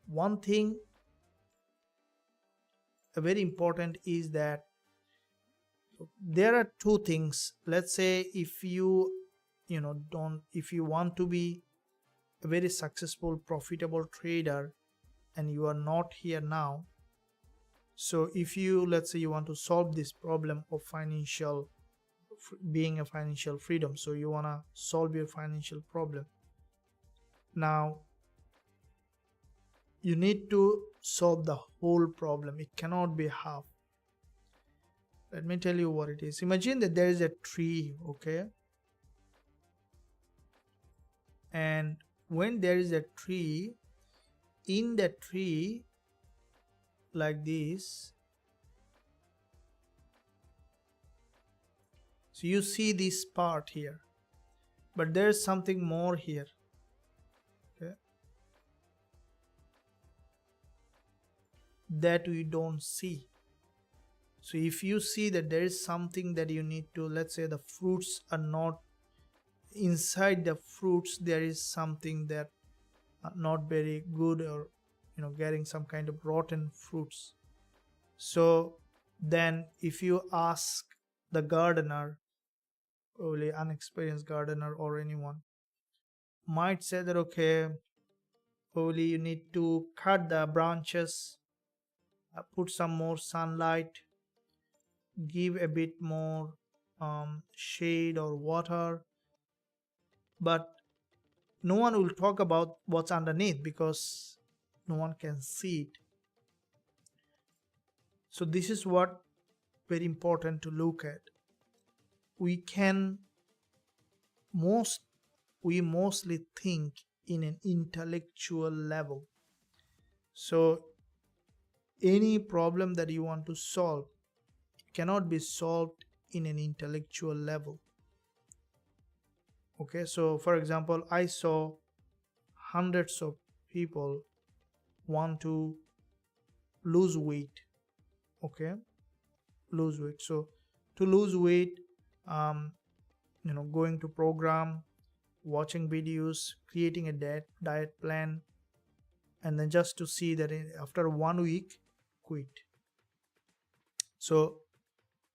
one thing very important is that there are two things. Let's say if you want to be a very successful profitable trader and you are not here now, so if you, let's say you want to solve this problem of being a financial freedom, so you want to solve your financial problem, now you need to solve the whole problem. It cannot be half. Let me tell you what it is. Imagine that there is a tree, okay, and when there is a tree, in the tree like this, so you see this part here, but there's something more here, okay, that we don't see. So if you see that there is something that you need to, let's say the fruits are not inside the fruits, there is something that are not very good, or getting some kind of rotten fruits. So then if you ask the gardener, probably unexperienced gardener or anyone might say that, okay, probably you need to cut the branches, put some more sunlight, give a bit more shade or water, but no one will talk about what's underneath because no one can see it. So this is what very important to look at. We mostly think in an intellectual level. So any problem that you want to solve cannot be solved in an intellectual level. Okay, so for example, I saw hundreds of people want to lose weight. Okay, lose weight. So to lose weight, going to program, watching videos, creating a diet plan, and then just to see that after 1 week quit. So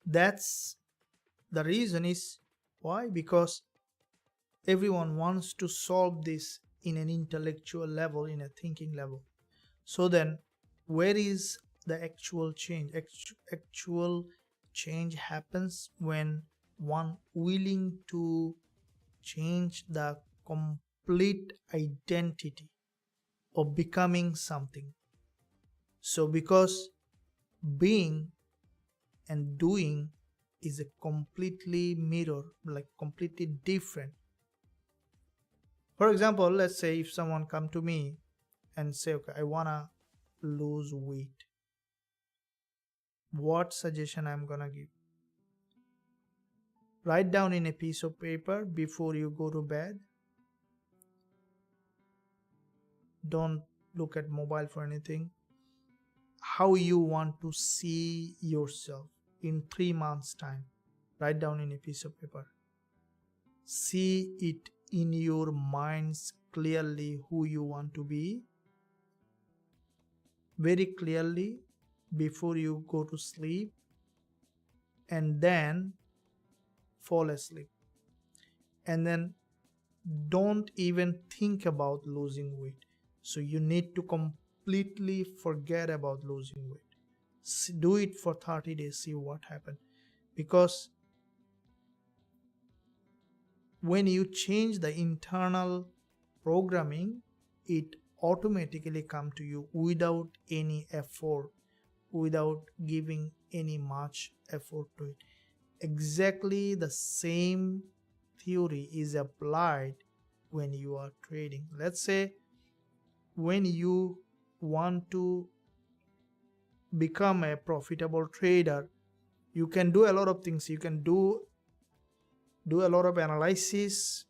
that's the reason is why, because everyone wants to solve this in an intellectual level, in a thinking level. So then where is the actual change? Actual change happens when one willing to change the complete identity of becoming something. So because being and doing is a completely mirror, like completely different. For example, let's say if someone come to me and say, okay, I wanna lose weight, what suggestion I'm gonna give? Write down in a piece of paper before you go to bed. Don't look at mobile for anything. How you want to see yourself in 3 months time. Write down in a piece of paper. See it in your minds clearly who you want to be, very clearly before you go to sleep, and then fall asleep. And then don't even think about losing weight. So you need to completely forget about losing weight. Do it for 30 days, see what happens. Because when you change the internal programming, it automatically come to you without any effort, without giving any much effort to it. Exactly the same theory is applied when you are trading. Let's say when you want to become a profitable trader, you can do a lot of things. You can do a lot of analysis,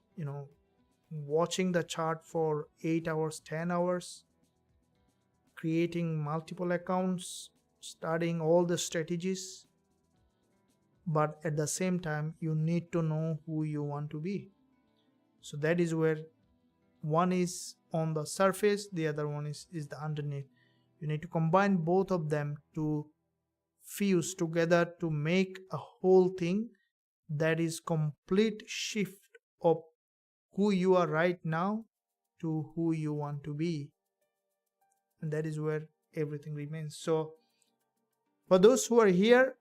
watching the chart for 8 hours, 10 hours, creating multiple accounts, studying all the strategies. But at the same time, you need to know who you want to be. So that is where one is on the surface, the other one is the underneath. You need to combine both of them to fuse together to make a whole thing that is complete shift of who you are right now to who you want to be. And that is where everything remains. So for those who are here,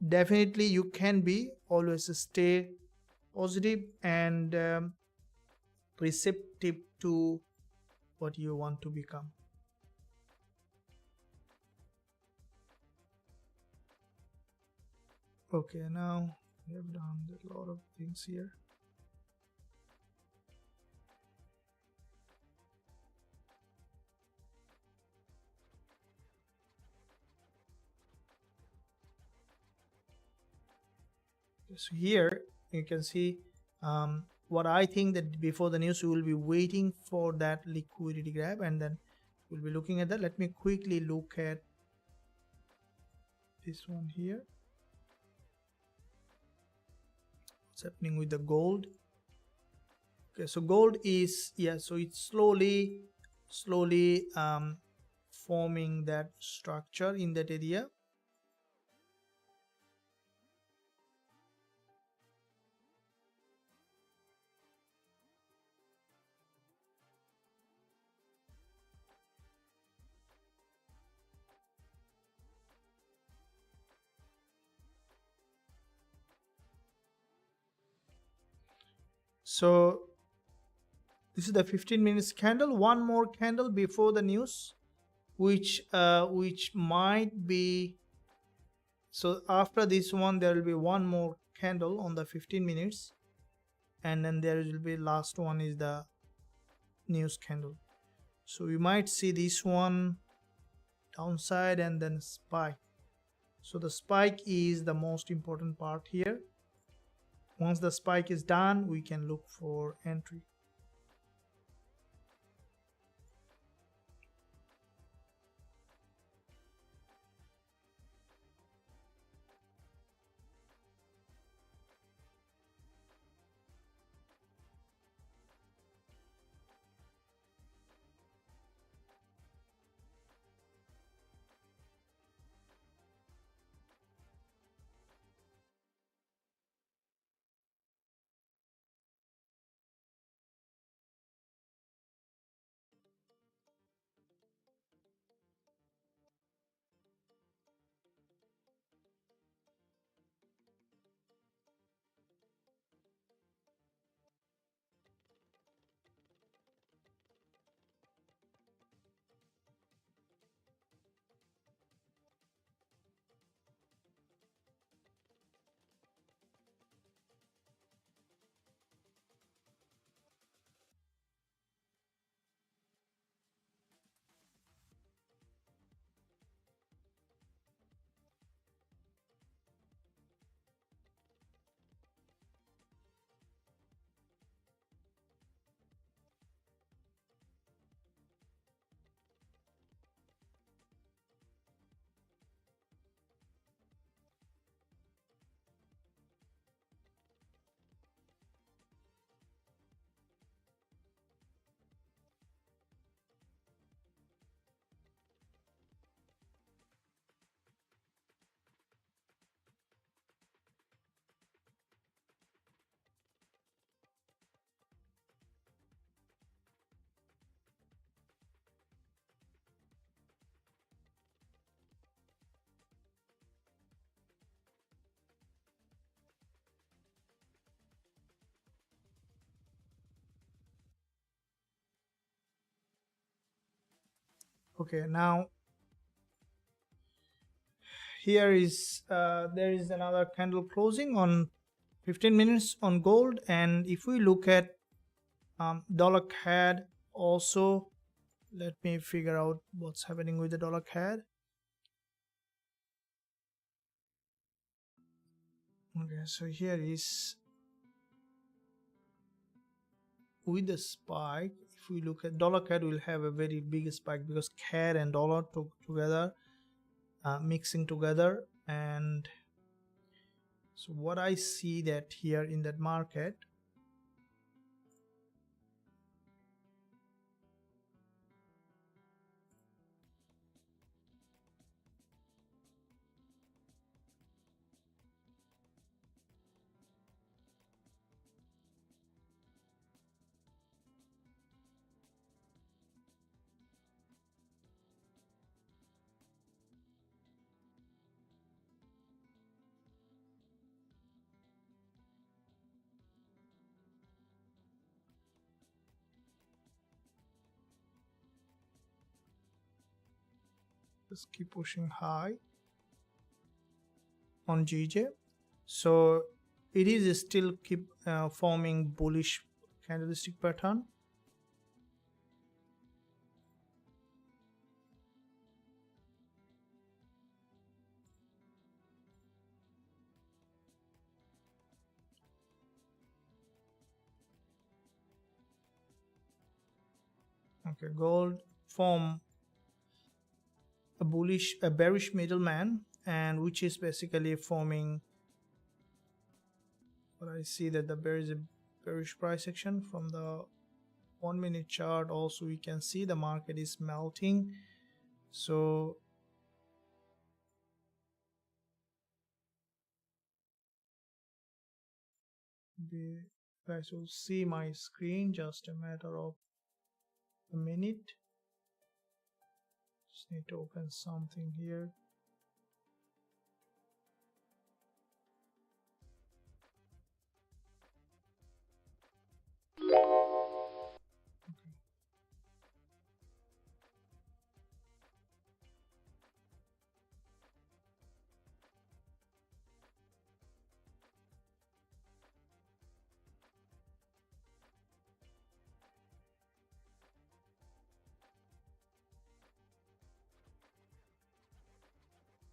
definitely you can be always stay positive and receptive to what you want to become. Okay, now we have done a lot of things here. So here you can see what I think that before the news we will be waiting for that liquidity grab, and then we'll be looking at that. Let me quickly look at this one here. What's happening with the gold? Okay, so gold is, yeah, so it's slowly forming that structure in that area. So this is the 15 minutes candle. One more candle before the news, which might be, so after this one there will be one more candle on the 15 minutes, and then there will be last one is the news candle. So we might see this one downside and then spike. So the spike is the most important part here. Once the spike is done, we can look for entry. Okay, now here is there is another candle closing on 15 minutes on gold, and if we look at dollar CAD also, let me figure out what's happening with the dollar CAD. Okay, so here is with the spike. If we look at dollar CAD, will have a very big spike because CAD and dollar together mixing together. And so what I see that here in that market, just keep pushing high on GJ. So it is still keep forming bullish candlestick pattern. Okay, gold form a bearish middleman, and which is basically forming, but I see that there is a bearish price action from the 1 minute chart. Also we can see the market is melting, so you guys will see my screen just a matter of a minute. Just need to open something here.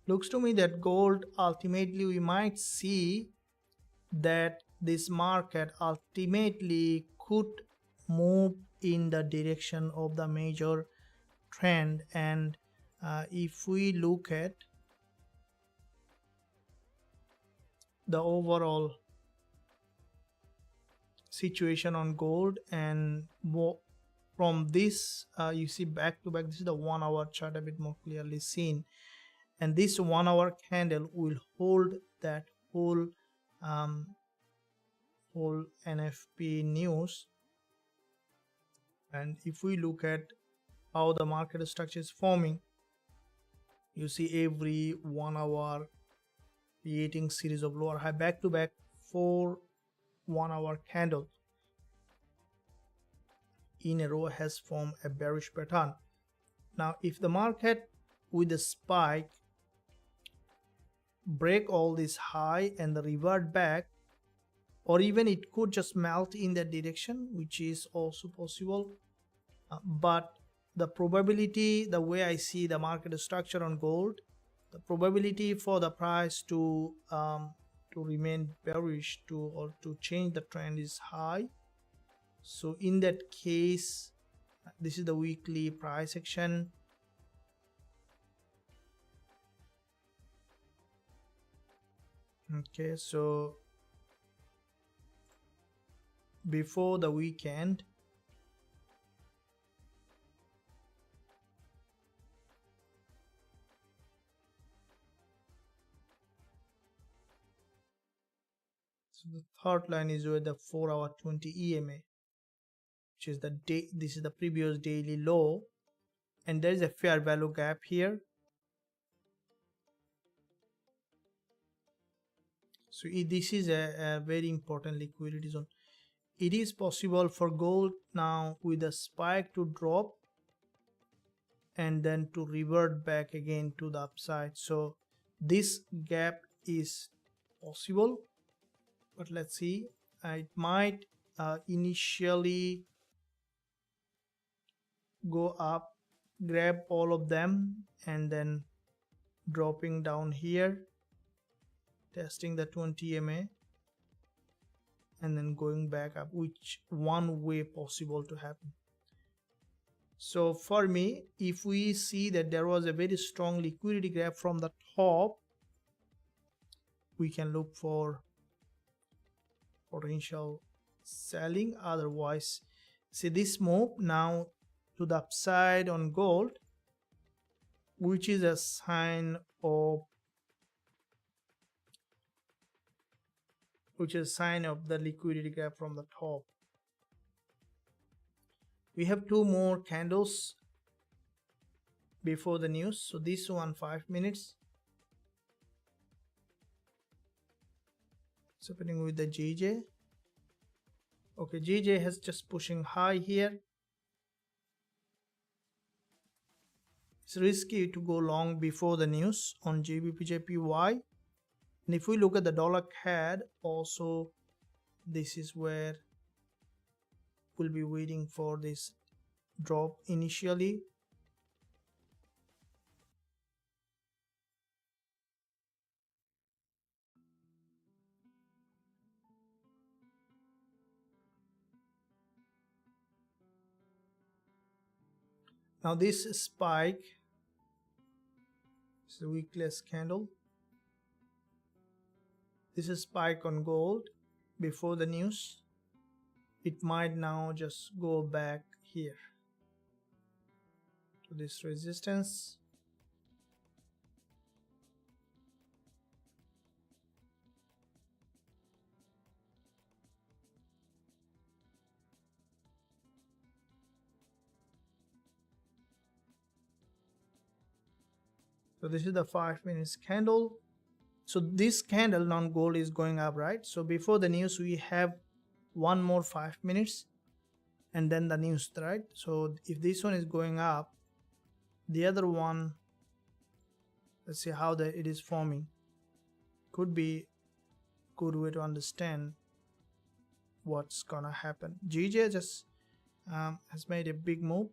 Looks to me that gold, ultimately we might see that this market ultimately could move in the direction of the major trend. And if we look at the overall situation on gold, and from this you see back to back, this is the 1 hour chart a bit more clearly seen, and this 1 hour candle will hold that whole NFP news. And if we look at how the market structure is forming, you see every 1 hour creating series of lower high back to back, 4 1 hour candles in a row has formed a bearish pattern. Now if the market with a spike break all this high and revert back, or even it could just melt in that direction, which is also possible, but the probability, the way I see the market structure on gold, the probability for the price to remain bearish or to change the trend is high. So in that case, this is the weekly price action. Okay, so before the weekend, so the third line is where the 4 hour 20 EMA, which is the day, this is the previous daily low, and there is a fair value gap here. So this is a very important liquidity zone. It is possible for gold now with a spike to drop and then to revert back again to the upside. So this gap is possible, but let's see. It might initially go up, grab all of them, and then dropping down here, testing the 20 EMA, and then going back up, which one way possible to happen. So for me, if we see that there was a very strong liquidity grab from the top, we can look for potential selling. Otherwise, see this move now to the upside on gold, which is a sign of the liquidity gap from the top. We have 2 more candles before the news. So this one 5 minutes. What's happening with the GJ? Okay, GJ has just pushing high here. It's risky to go long before the news on Gbpusd. And if we look at the dollar CAD, also this is where we'll be waiting for this drop initially. Now this spike is the weakest candle. This is spike on gold before the news. It might now just go back here to this resistance. So this is the 5 minutes candle. So this candle on gold is going up, right? So before the news we have one more 5 minutes and then the news, right? So if this one is going up, the other one, let's see how it is forming. Could be good way to understand what's gonna happen. GJ just has made a big move.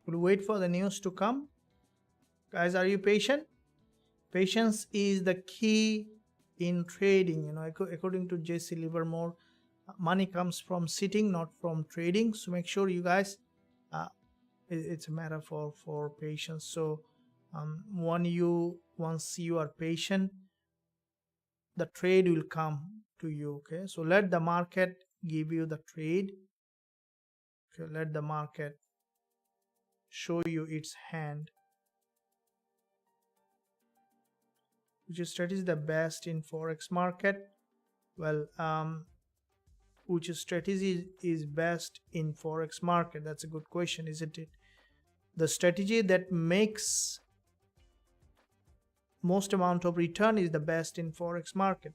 We'll wait for the news to come. Guys, are you patient? Patience is the key in trading. You know, according to Jesse Livermore, money comes from sitting, not from trading. So make sure you guys, it's a matter for patience. So once you are patient, the trade will come to you. Okay, so let the market give you the trade. Okay, let the market show you its hand. Which strategy is the best in Forex market? Well, which strategy is best in Forex market? That's a good question, isn't it? The strategy that makes most amount of return is the best in Forex market.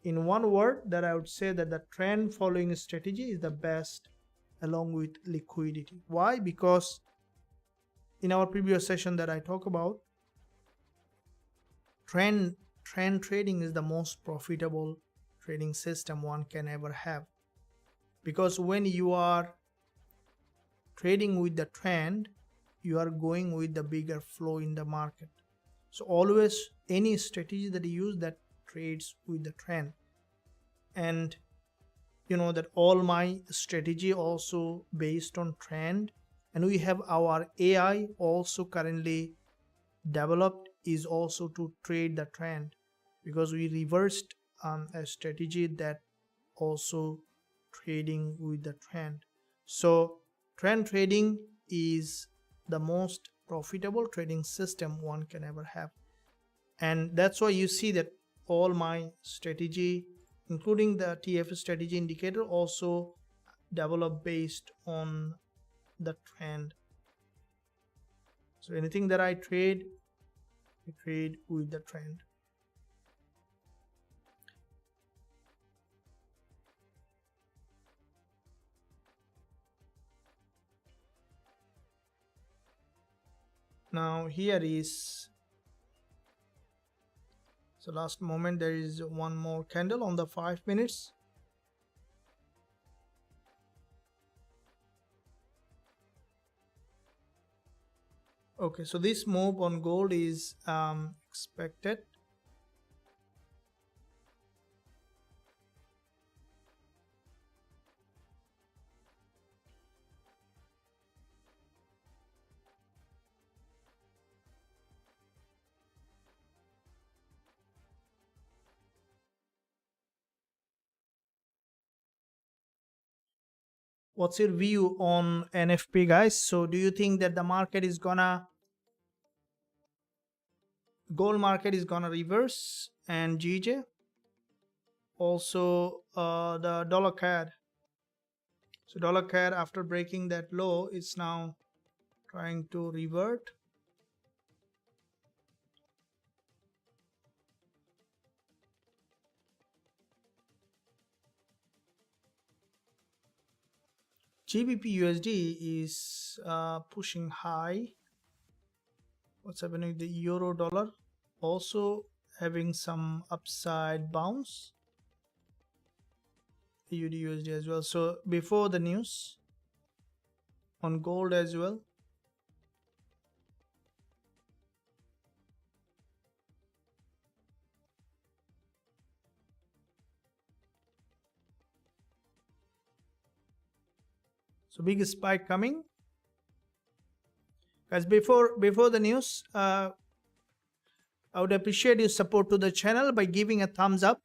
In one word, that I would say that the trend following strategy is the best along with liquidity. Why? Because in our previous session that I talk about, trend trading is the most profitable trading system one can ever have, because when you are trading with the trend, you are going with the bigger flow in the market. So always any strategy that you use that trades with the trend. And you know that all my strategy also based on trend, and we have our AI also currently developed is also to trade the trend, because we reversed a strategy that also trading with the trend. So trend trading is the most profitable trading system one can ever have, and that's why you see that all my strategy, including the TF strategy indicator, also developed based on the trend. So anything that I trade with the trend. Now here is, so last moment there is one more candle on the 5 minutes. Okay, so this move on gold is expected. What's your view on NFP, guys? So do you think that the market is gonna, gold market is gonna reverse? And GJ, also the dollar CAD. So dollar CAD, after breaking that low, is now trying to revert. Gbpusd is pushing high. What's happening with the euro dollar? Also having some upside bounce. USD as well. So before the news on gold as well, So big spike coming. Guys, before the news, I would appreciate your support to the channel by giving a thumbs up,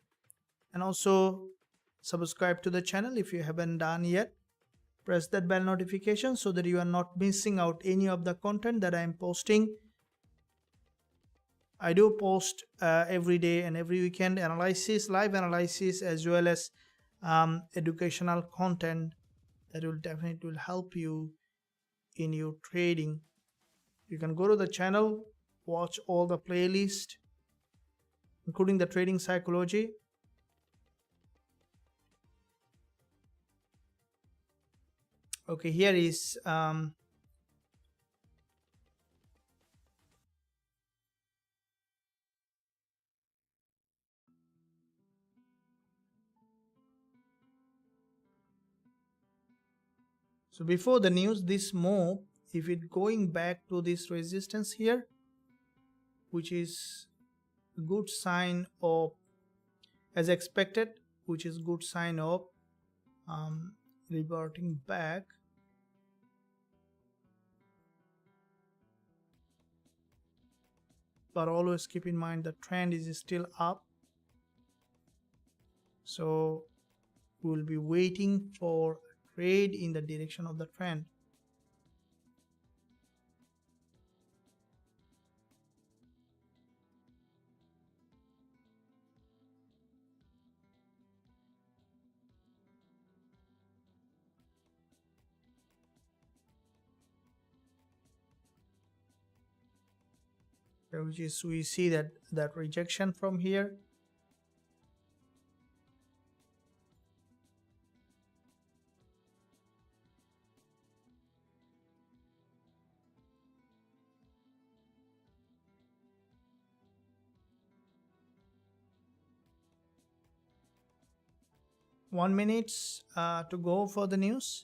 and also subscribe to the channel if you haven't done yet. Press that bell notification so that you are not missing out any of the content that I am posting. I do post every day and every weekend analysis, live analysis, as well as educational content that will definitely help you in your trading. You can go to the channel, watch all the playlist, including the trading psychology. Okay, here is so before the news, this move, if it going back to this resistance here, which is a good sign of, as expected, which is good sign of reverting back. But always keep in mind the trend is still up, so we'll be waiting for a trade in the direction of the trend. Which is, we see that rejection from here. One minute to go for the news.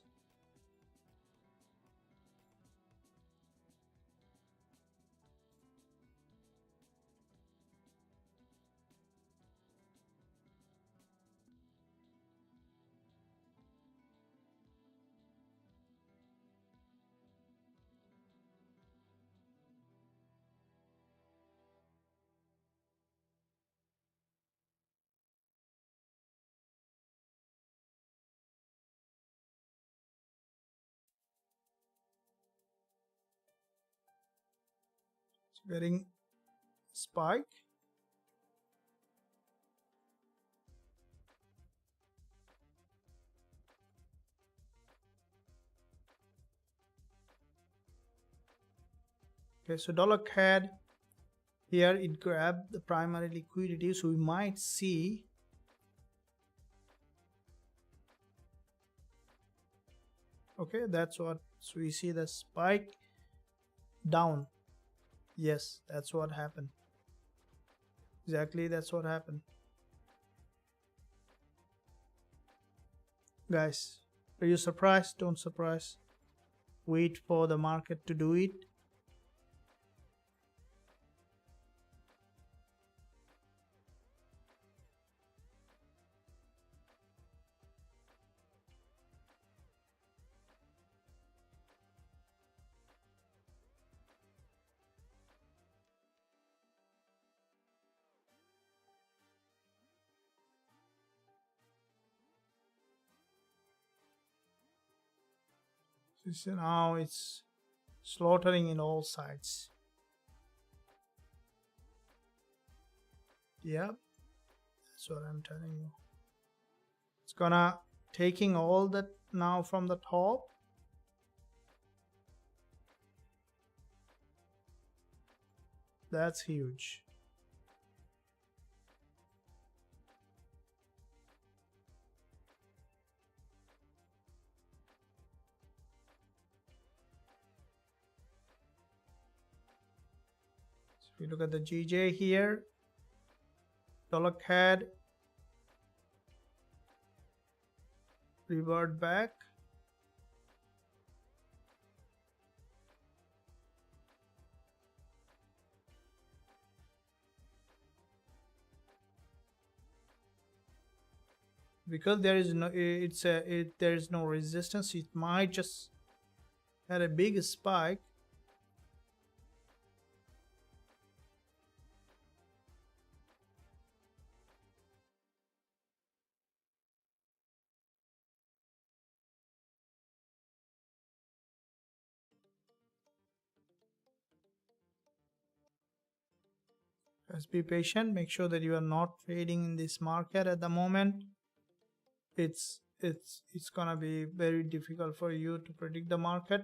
It's getting spike. Okay, so dollar CAD here, it grabbed the primary liquidity, so we might see okay, that's what, so we see the spike down. Yes, that's what happened. Exactly, that's what happened. Guys, are you surprised? Don't surprise. Wait for the market to do it. So now it's slaughtering in all sides. Yep, that's what I'm telling you. It's gonna taking all that now from the top. That's huge. So if you look at the GJ here, dollar CAD revert back. because there is no there is no resistance. It might just had a big spike. Just be patient. Make sure that you are not trading in this market at the moment. It's gonna be very difficult for you to predict the market.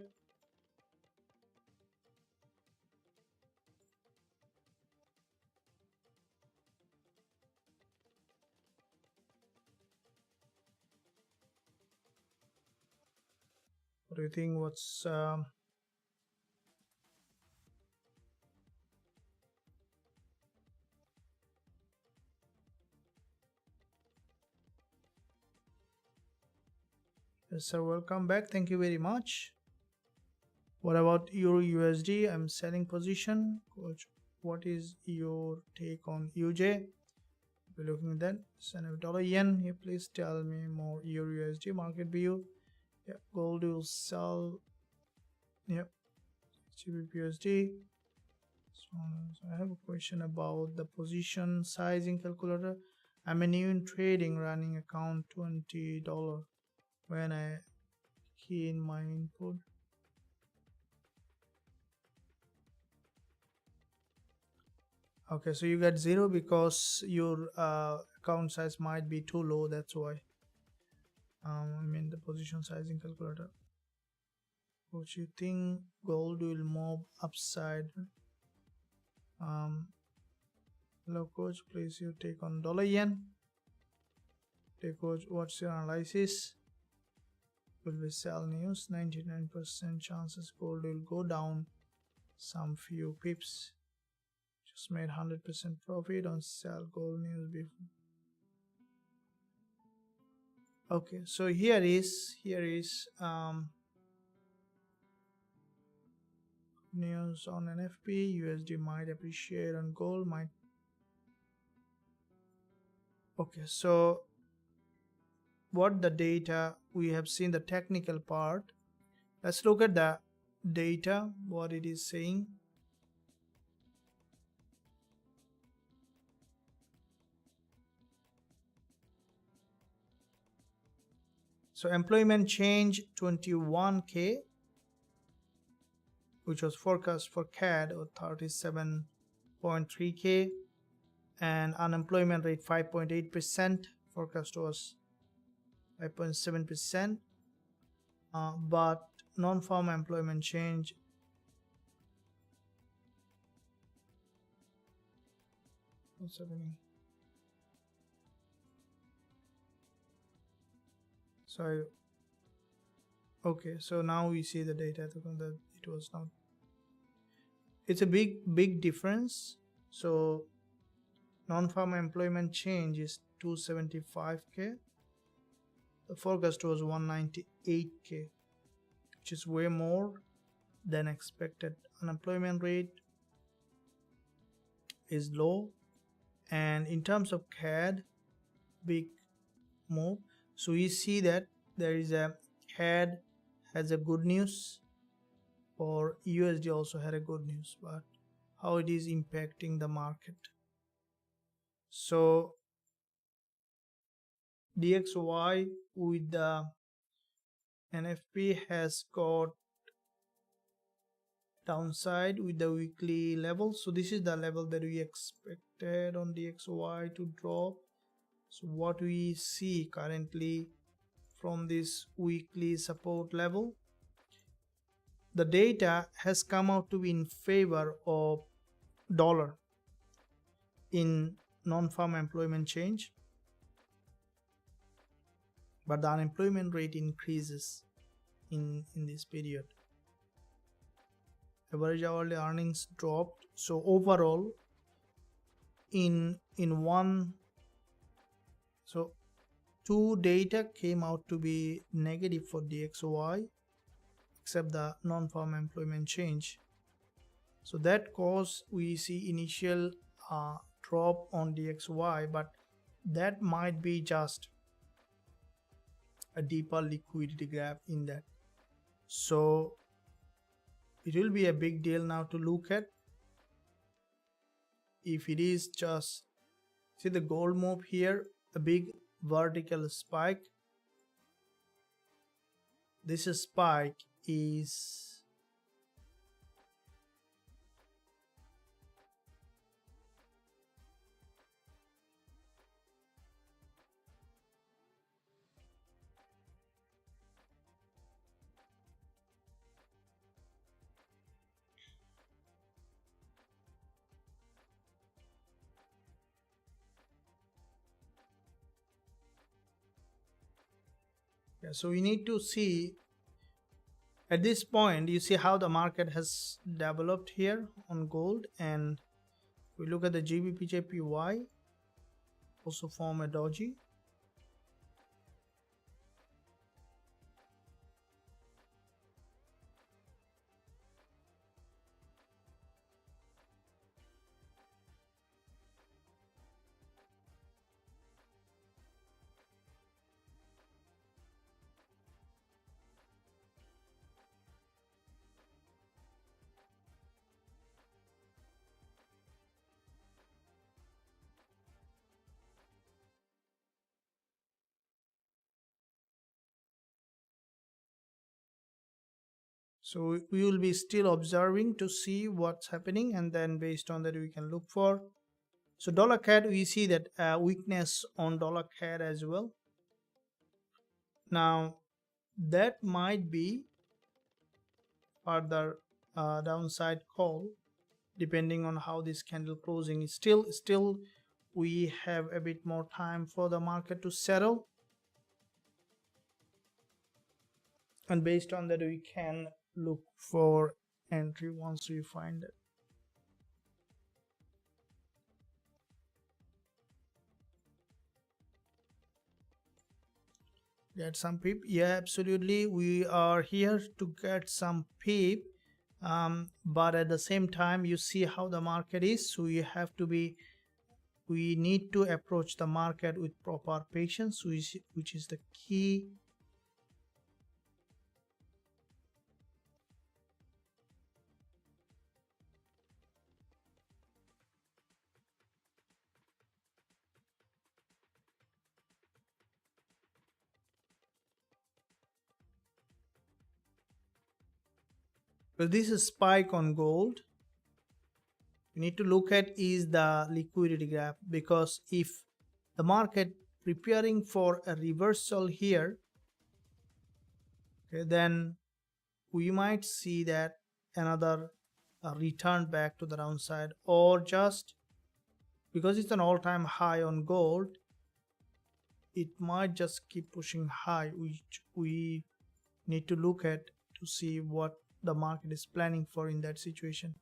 What do you think? What's yes, sir, welcome back. Thank you very much. What about Euro USD? I'm selling position. Coach, what is your take on UJ? We're looking at that. Send dollar yen. Here, please tell me more Euro USD market view. Yeah, gold will sell. Yep, Gbpusd. So I have a question about the position sizing calculator. I'm a new in trading, running account $20 when I key in my input. Okay, so you got 0 because your account size might be too low. That's why. I mean the position sizing calculator. What you think gold will move upside? Hello coach, please you take on dollar yen. Okay coach, what's your analysis? Will we sell news? 99% chances gold will go down some few pips. Just made 100% profit on sell gold news before. Okay, so here is news on NFP. USD might appreciate and gold might. Okay, so what the data, we have seen the technical part. Let's look at the data, what it is saying. So employment change 21k, which was forecast for CAD, or 37.3k, and unemployment rate 5.8%, forecast was 5.7%, but non-farm employment change what's happening? So okay, so now we see the data that it was not, it's a big difference. So non-farm employment change is 275k, the forecast was 198k, which is way more than expected. Unemployment rate is low, and in terms of CAD, big move. So we see that there is a CAD has a good news, or USD also had a good news, but how it is impacting the market. So DXY with the NFP has got downside with the weekly level. So this is the level that we expected on DXY to drop. So what we see currently from this weekly support level, the data has come out to be in favor of dollar in non-farm employment change, but the unemployment rate increases in this period. Average hourly earnings dropped. So overall, in one, so two data came out to be negative for DXY, except the non-farm employment change. So that caused we see initial drop on DXY, but that might be just a deeper liquidity gap in that. So it will be a big deal now to look at. If it is just, see the gold move here, a big vertical spike. This spike is so we need to see at this point, you see how the market has developed here on gold, and we look at the Gbpusd also form a doji. So we will be still observing to see what's happening, and then based on that we can look for. So dollar CAD, we see that weakness on dollar CAD as well. Now that might be further downside call depending on how this candle closing is. Still we have a bit more time for the market to settle, and based on that we can look for entry once we find it. Get some peep, yeah, absolutely, we are here to get some peep, but at the same time you see how the market is, so you have to be, we need to approach the market with proper patience, which is the key. But this is spike on gold, you need to look at is the liquidity gap, because if the market preparing for a reversal here, okay, then we might see that another return back to the downside, or just because it's an all-time high on gold, it might just keep pushing high, which we need to look at to see what the market is planning for in that situation.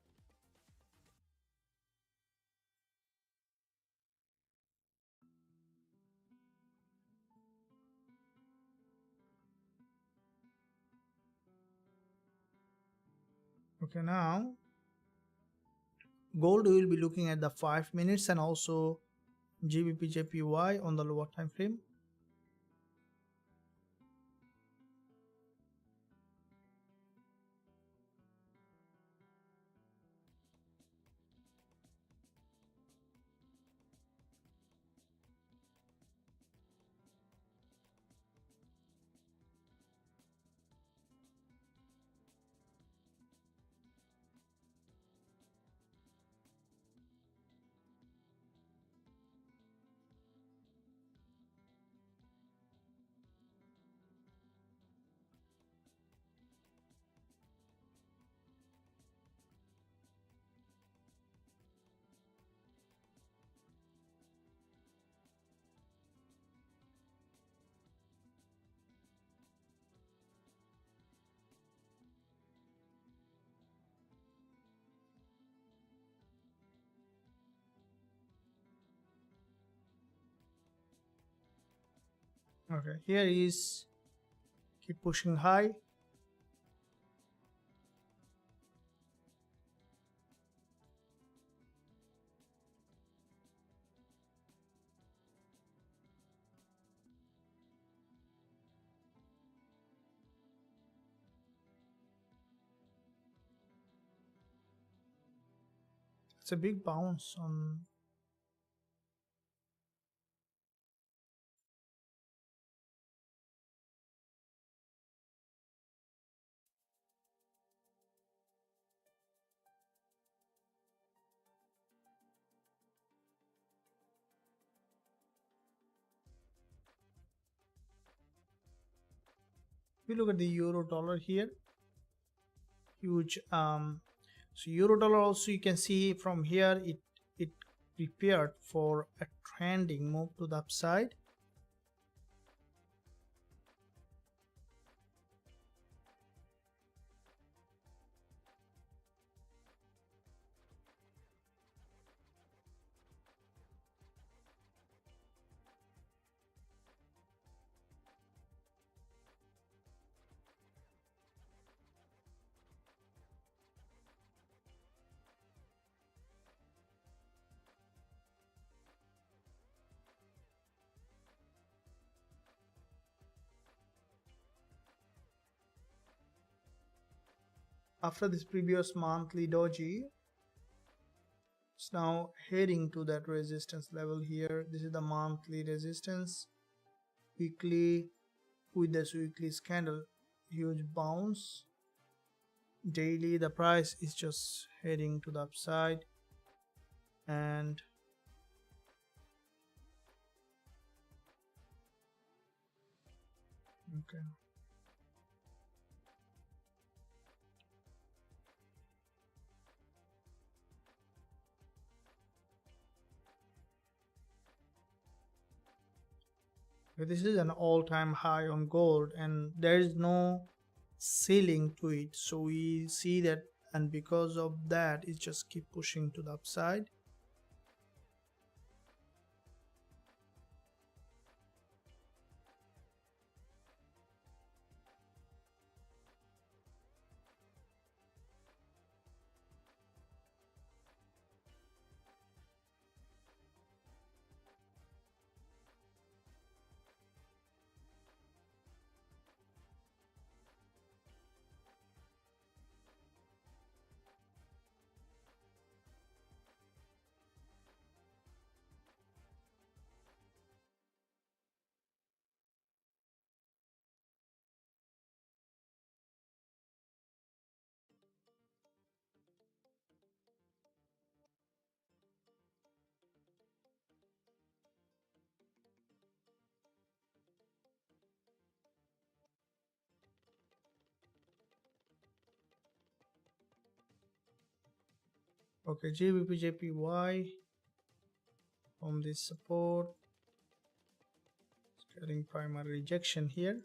Okay, now gold we will be looking at the 5 minutes and also Gbpusd on the lower time frame. Okay, here is keep pushing high. It's a big bounce on. If you look at the euro dollar here, huge so euro dollar also, you can see from here it prepared for a trending move to the upside. After this previous monthly doji, it's now heading to that resistance level here. This is the monthly resistance. Weekly, with this weekly candle, huge bounce. Daily, the price is just heading to the upside, and okay. This is an all-time high on gold, and there is no ceiling to it, so we see that, and because of that it just keep pushing to the upside. Okay, Gbpusd from this support, it's getting primary rejection here.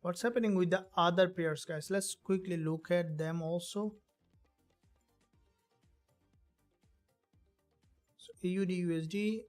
What's happening with the other pairs, guys? Let's quickly look at them also. So AUD USD,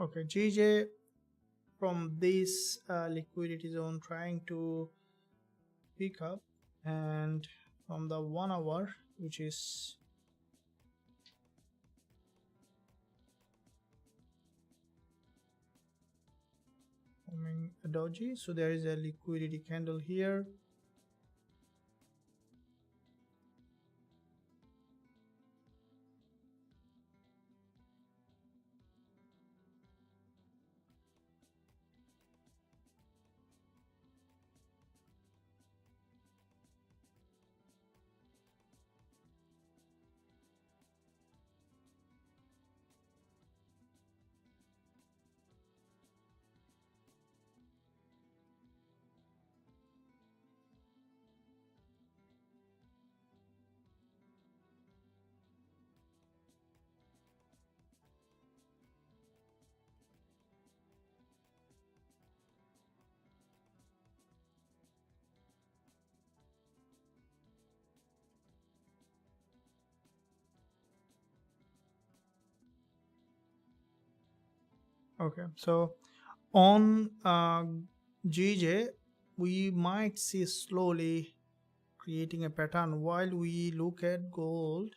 okay, GJ from this liquidity zone trying to pick up, And from the 1 hour, which is forming a doji, so there is a liquidity candle here. Okay, so on GJ, we might see slowly creating a pattern. While we look at gold,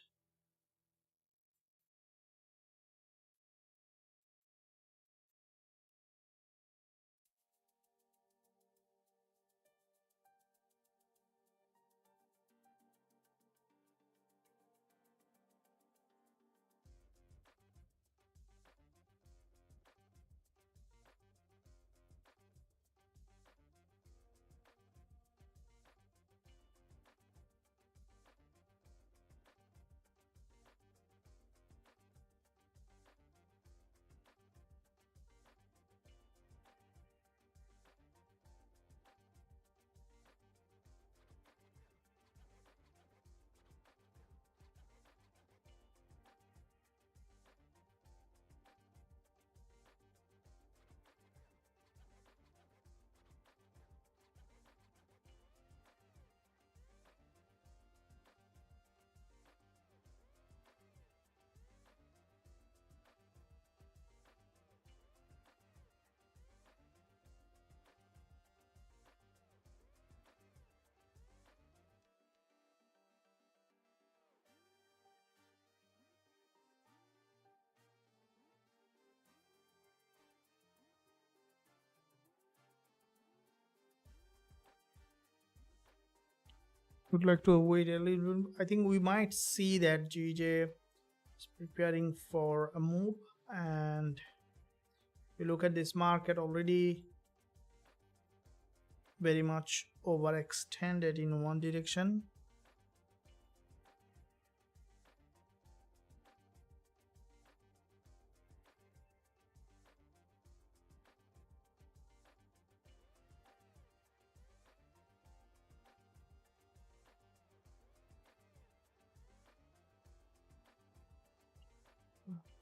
would like to wait a little bit. I think we might see that GJ is preparing for a move, and you look at this market already very much overextended in one direction.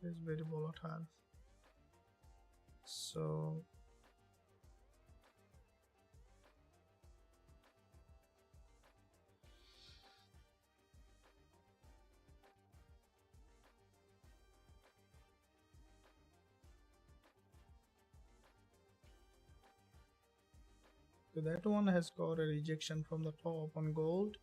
It's very volatile. So that one has got a rejection from the top on gold.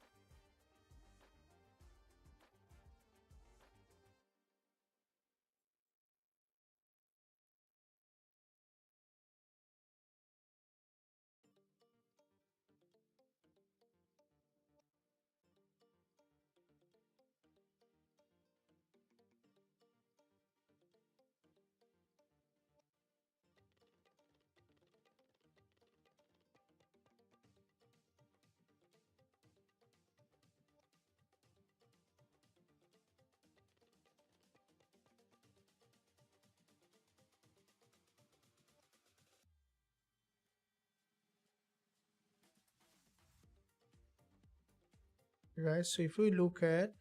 Guys, so if we look at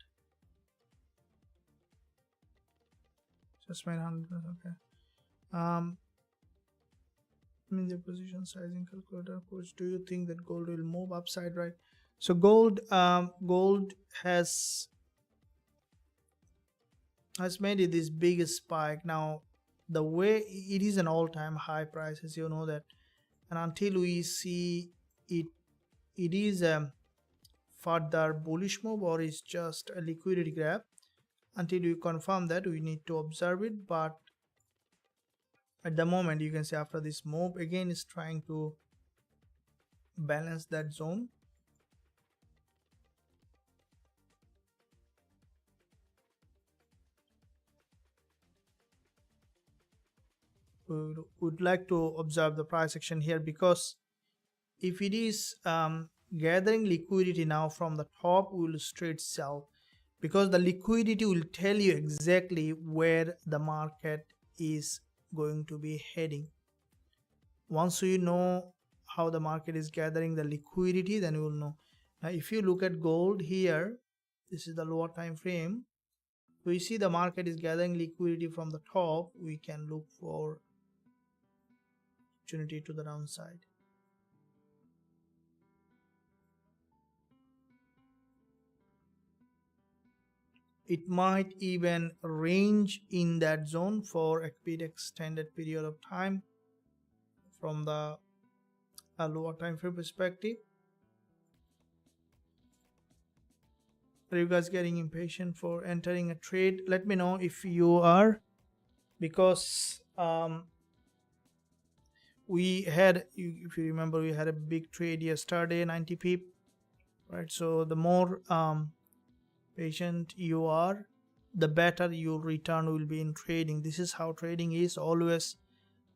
just made 100, okay. In the position sizing calculator, which do you think that gold will move upside, right? So gold has made it this biggest spike. Now the way it is an all-time high price, as you know that, and until we see it is further bullish move or is just a liquidity grab. Until we confirm that, we need to observe it. But at the moment, you can see after this move again is trying to balance that zone. We would like to observe the price action here, because if it is gathering liquidity now from the top, we will straight sell, because the liquidity will tell you exactly where the market is going to be heading. Once you know how the market is gathering the liquidity, then you will know. Now if you look at gold here, this is the lower time frame, we see the market is gathering liquidity from the top. We can look for opportunity to the downside. It might even range in that zone for a bit extended period of time from the lower time frame perspective. Are you guys getting impatient for entering a trade? Let me know if you are, because we had, if you remember, we had a big trade yesterday, 90 pip, right? So the more patient you are, the better your return will be in trading. This is how trading is always.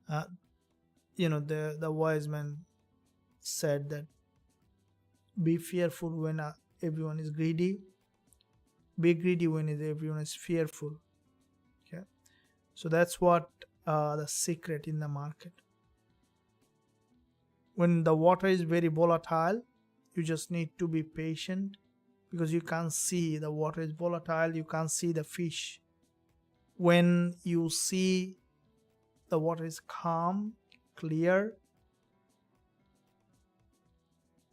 The wise man said that be fearful when everyone is greedy, be greedy when everyone is fearful. Okay, so that's what the secret in the market. When the water is very volatile, you just need to be patient, because you can't see the water is volatile, you can't see the fish. When you see the water is calm, clear,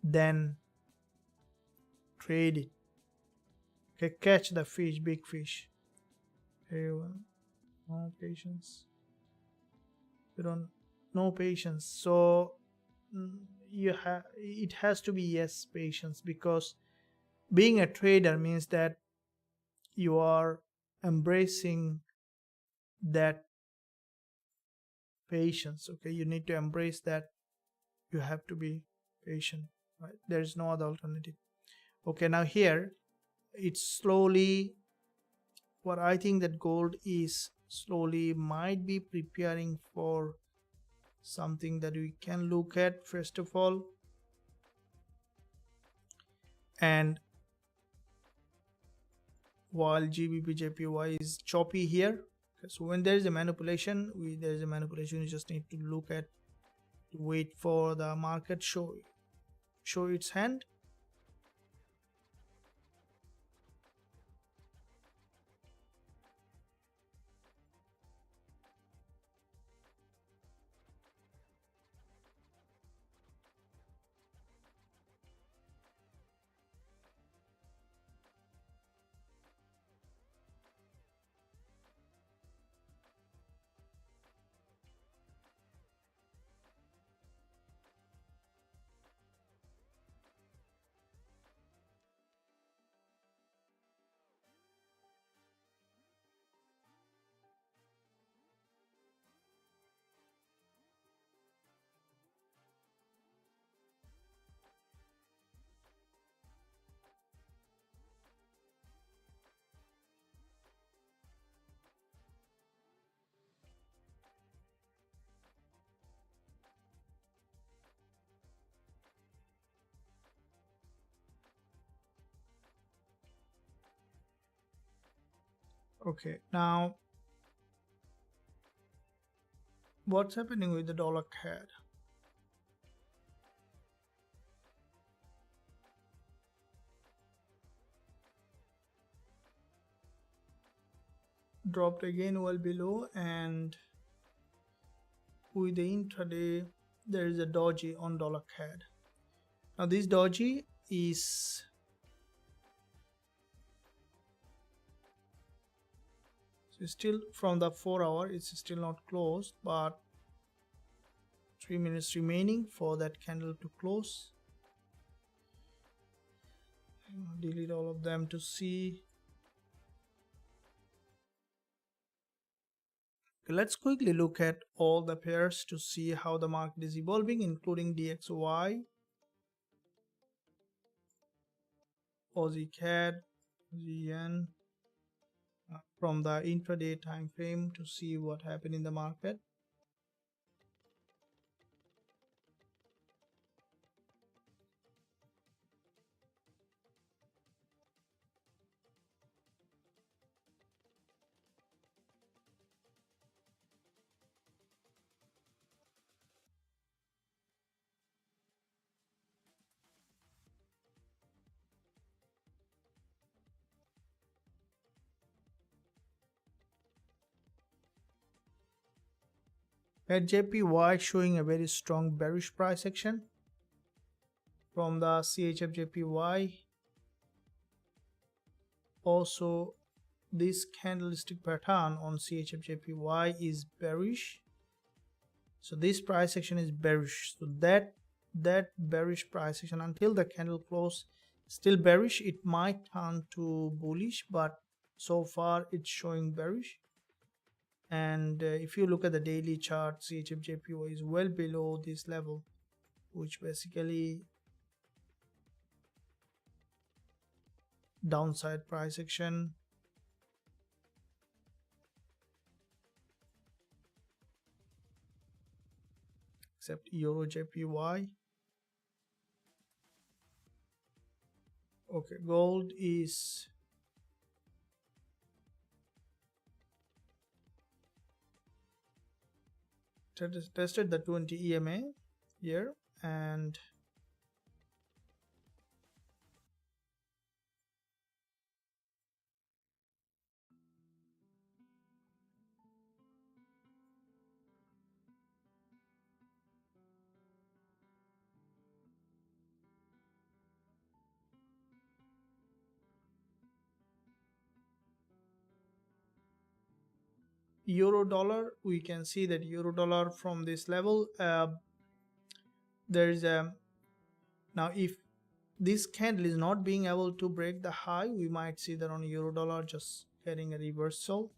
then trade it. Okay, catch the fish, big fish. Okay, no patience. You don't, no patience. So it has to be yes, patience, because being a trader means that you are embracing that patience. Okay, you need to embrace that. You have to be patient, right? There is no other alternative. Okay, now here it's slowly, what I think that gold is slowly might be preparing for something that we can look at first of all. And while Gbpusd is choppy here, okay, so when there is a manipulation, you just need to look at, wait for the market show its hand. Okay, now what's happening with the dollar CAD? Dropped again well below, and with the intraday there is a doji on dollar CAD. Now this doji is still from the 4 hour, it's still not closed, but 3 minutes remaining for that candle to close. delete all of them to see. Okay, let's quickly look at all the pairs to see how the market is evolving, including DXY, Aussie CAD, Yen, from the intraday time frame to see what happened in the market. At JPY showing a very strong bearish price action from the CHFJPY. Also, this candlestick pattern on CHFJPY is bearish. So this price action is bearish. So that bearish price action until the candle close still bearish. It might turn to bullish, but so far it's showing bearish. And if you look at the daily chart, CHFJPY is well below this level, which basically downside price action. Except EuroJPY. Okay, gold is tested the 20 EMA here, and euro dollar, we can see that euro dollar from this level, there is a, now if this candle is not being able to break the high, we might see that on euro dollar just getting a reversal.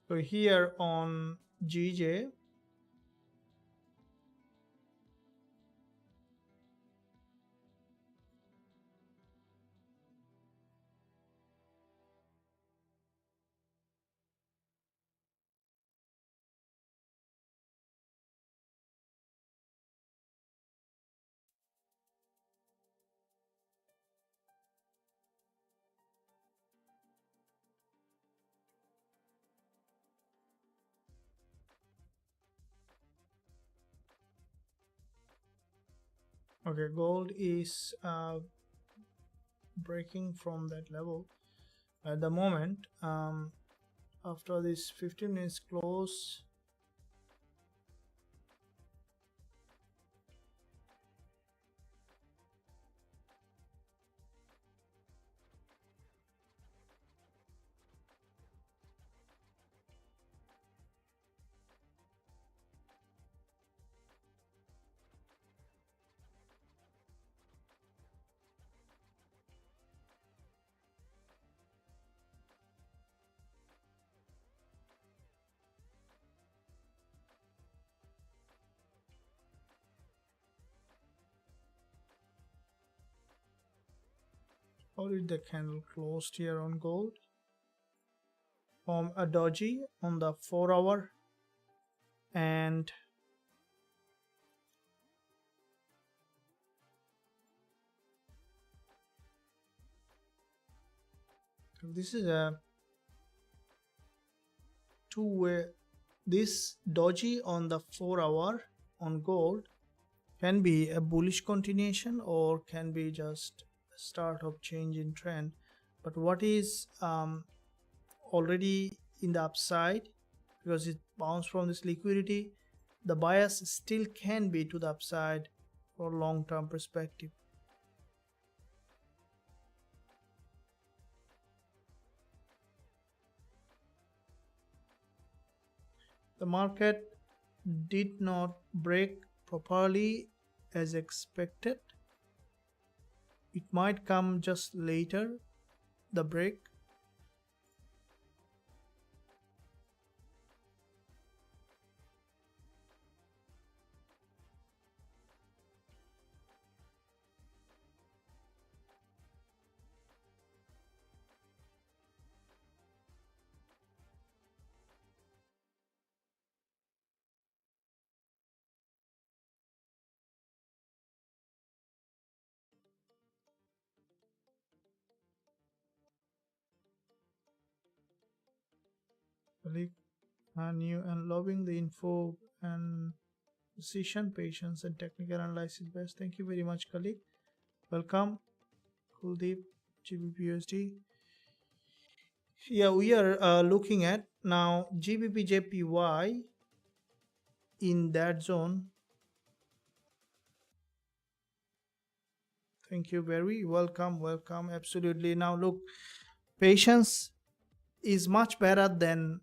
So here on GJ, okay, gold is breaking from that level at the moment. After this 15 minutes close, How did the candle close here on gold? From a doji on the 4-hour, and this is a two-way. This doji on the 4-hour on gold can be a bullish continuation or can be just a start of change in trend. But what is already in the upside, because it bounced from this liquidity, the bias still can be to the upside for long-term perspective. The market did not break properly as expected. It might come just later, the break. Click new and loving the info and decision, patience and technical analysis best. Thank you very much, colleague. Welcome, Kuldeep, Gbpusd. Yeah, we are looking at now Gbpjpy in that zone. Thank you, very welcome. Absolutely. Now look, patience is much better than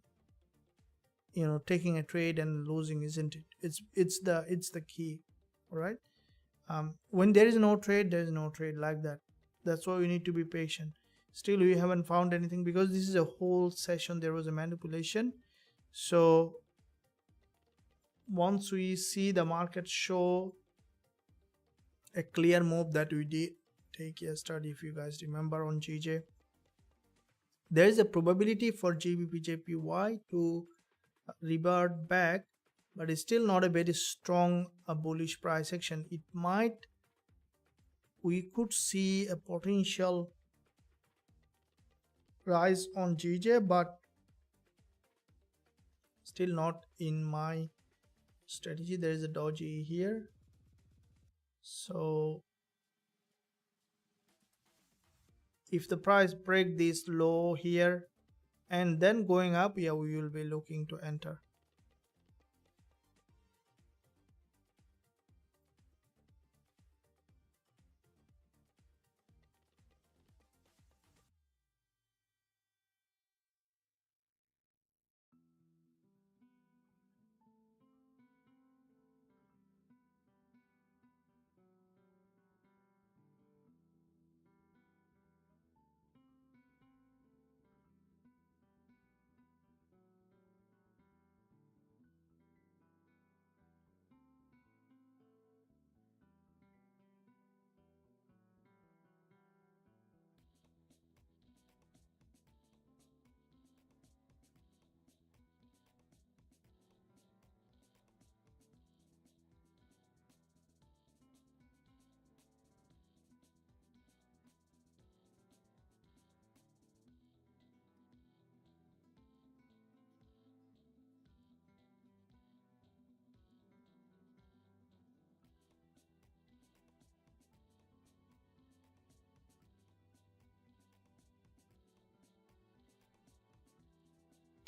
taking a trade and losing, isn't it? It's the key. All right. When there is no trade, there is no trade, like that. That's why we need to be patient. Still we haven't found anything because this is a whole session. There was a manipulation. So once we see the market show a clear move that we did take yesterday, if you guys remember, on GJ, there is a probability for Gbpjpy to revert back, but it's still not a very strong bullish price action. We could see a potential rise on GJ, but still not in my strategy. There is a doji here, so if the price break this low here and then going up, yeah, we will be looking to enter.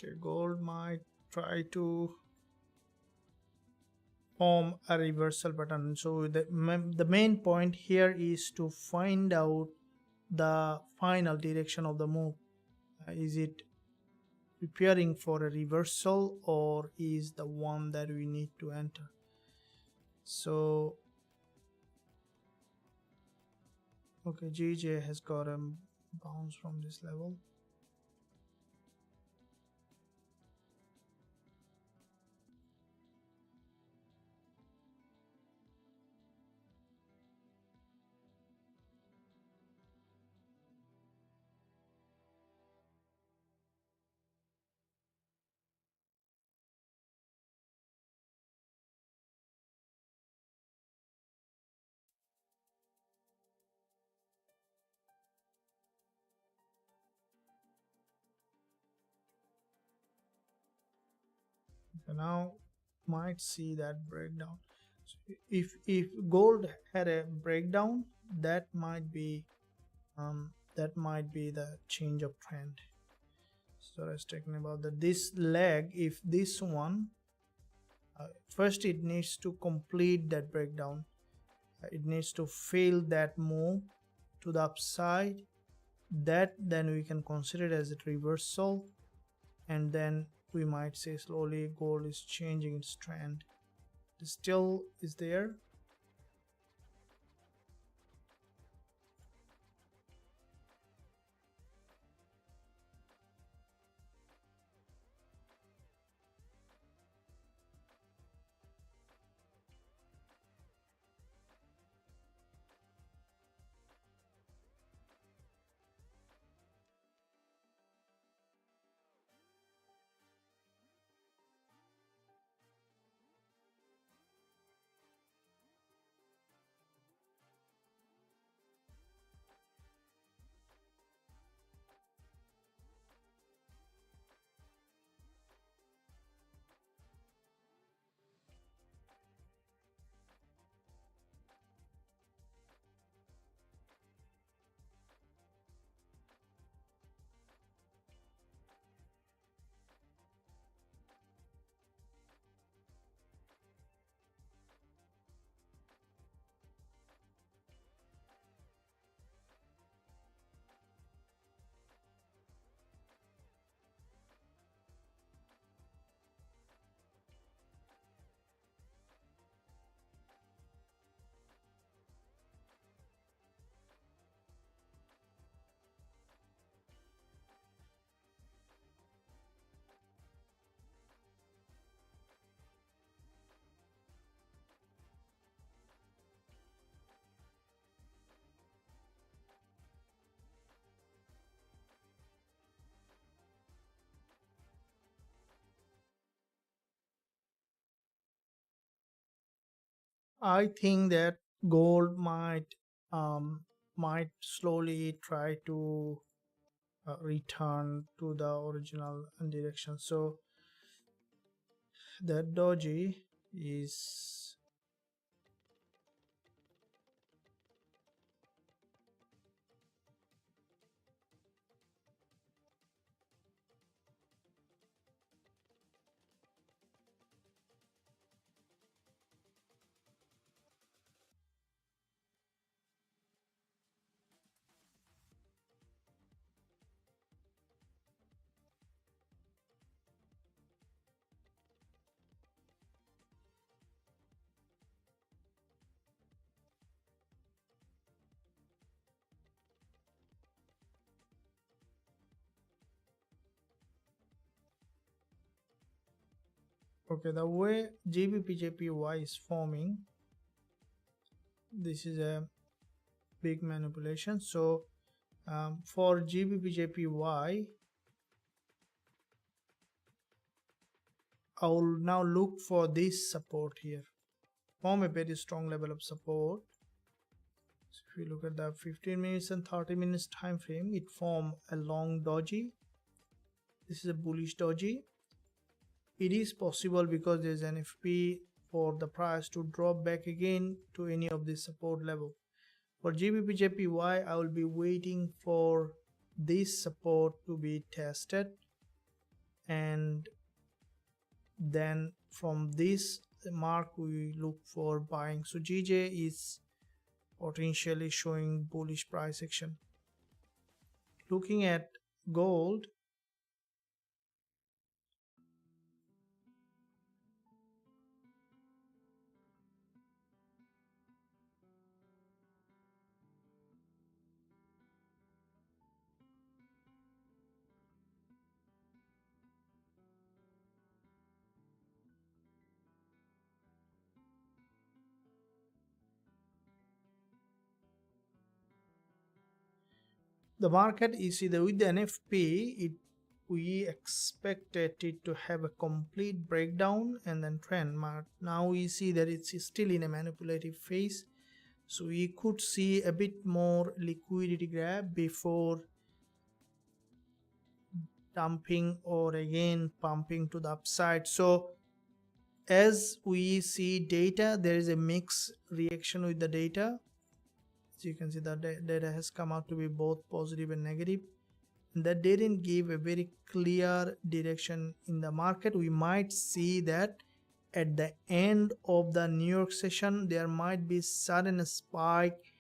Okay, gold might try to form a reversal pattern. So the main point here is to find out the final direction of the move. Is it preparing for a reversal or is the one that we need to enter? So okay, GJ has got a bounce from this level. So now might see that breakdown. So if gold had a breakdown, that might be the change of trend. So I was talking about that this leg, if this one first it needs to complete that breakdown, it needs to fail that move to the upside, that then we can consider it as a reversal, and then we might say slowly gold is changing its trend. It still is there. I think that gold might slowly try to return to the original direction. So that doji is okay. The way Gbpjpy is forming, this is a big manipulation. So for Gbpjpy, I will now look for this support here. Form a very strong level of support. So if you look at the 15 minutes and 30 minutes time frame, it form a long doji. This is a bullish doji. It is possible because there is an FP for the price to drop back again to any of this support level. For Gbpjpy, I will be waiting for this support to be tested, and then from this mark we look for buying. So GJ is potentially showing bullish price action. Looking at gold, the market is either with the NFP, we expected it to have a complete breakdown and then trend. Now we see that it's still in a manipulative phase, so we could see a bit more liquidity grab before dumping or again pumping to the upside. So as we see data, there is a mixed reaction with the data. So you can see that data has come out to be both positive and negative. That didn't give a very clear direction in the market. We might see that at the end of the New York session there might be sudden spike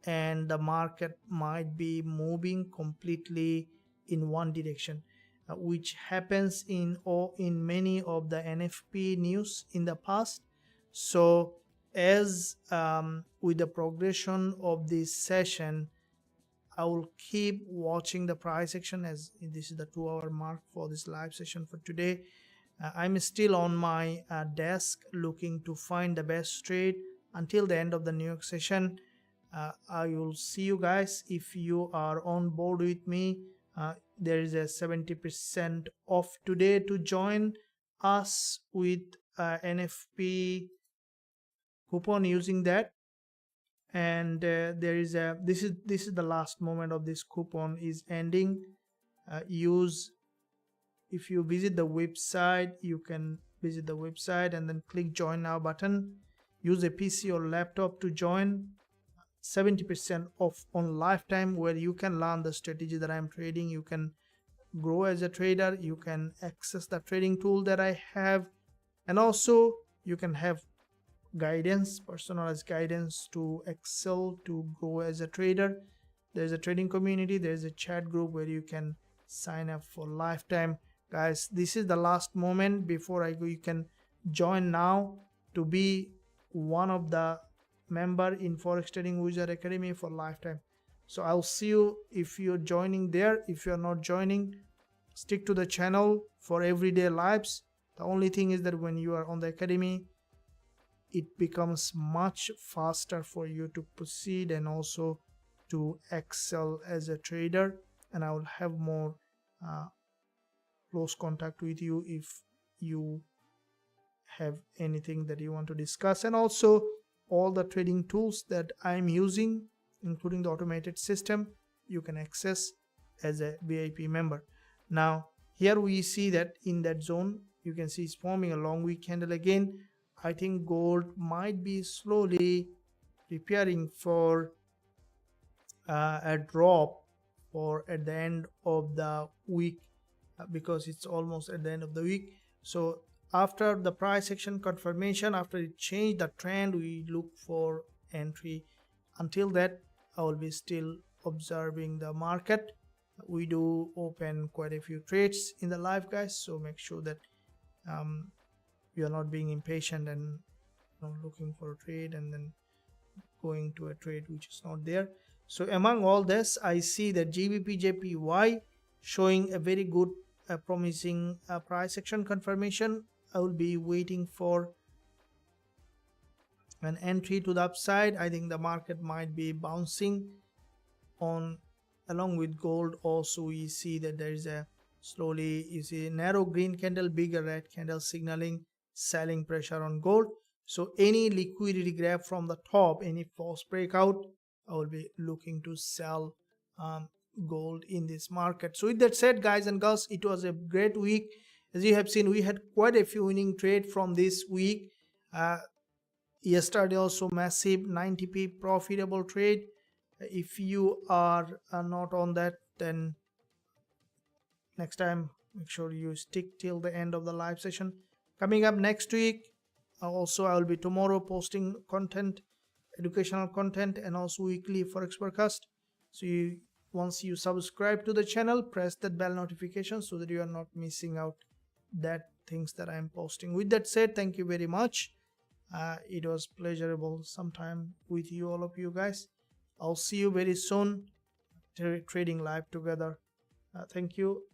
and the market might be moving completely in one direction, which happens in many of the NFP news in the past. So as with the progression of this session, I will keep watching the price action, as this is the 2-hour mark for this live session for today. I'm still on my desk looking to find the best trade until the end of the New York session. I will see you guys if you are on board with me. There is a 70% off today to join us with NFP coupon using that. And there is a this is the last moment of this coupon is ending. If you visit the website, you can visit the website and then click join now button. Use a PC or laptop to join. 70% off on lifetime, where you can learn the strategy that I'm trading. You can grow as a trader, you can access the trading tool that I have, and also you can have guidance, personalized guidance to excel, to grow as a trader. There's a trading community, there's a chat group where you can sign up for lifetime. Guys, this is the last moment before I go. You can join now to be one of the member in Forex Trading Wizard Academy for lifetime. So I'll see you if you're joining there. If you're not joining, stick to the channel for everyday lives. The only thing is that when you are on the academy, it becomes much faster for you to proceed and also to excel as a trader, and I will have more close contact with you if you have anything that you want to discuss. And also all the trading tools that I'm using, including the automated system, you can access as a VIP member. Now here we see that in that zone, you can see it's forming a long wick candle again. I think gold might be slowly preparing for a drop or at the end of the week, because it's almost at the end of the week. So after the price action confirmation, after it changed the trend, we look for entry. Until that, I will be still observing the market. We do open quite a few trades in the live, guys, so make sure that you are not being impatient and looking for a trade and then going to a trade which is not there. So among all this, I see that Gbpusd showing a very good promising price action confirmation. I will be waiting for an entry to the upside. I think the market might be bouncing on along with gold. Also we see that there is a slowly, you see, narrow green candle, bigger red candle signaling selling pressure on gold. So any liquidity grab from the top, any false breakout, I will be looking to sell gold in this market. So with that said, guys and girls, it was a great week. As you have seen, we had quite a few winning trade from this week. Yesterday also massive 90p profitable trade. If you are not on that, then next time make sure you stick till the end of the live session. Coming up next week, also I will be tomorrow posting content, educational content, and also weekly Forex forecast. So once you subscribe to the channel, press that bell notification so that you are not missing out that things that I am posting. With that said, thank you very much. It was pleasurable sometime with you, all of you guys. I'll see you very soon trading live together. Thank you.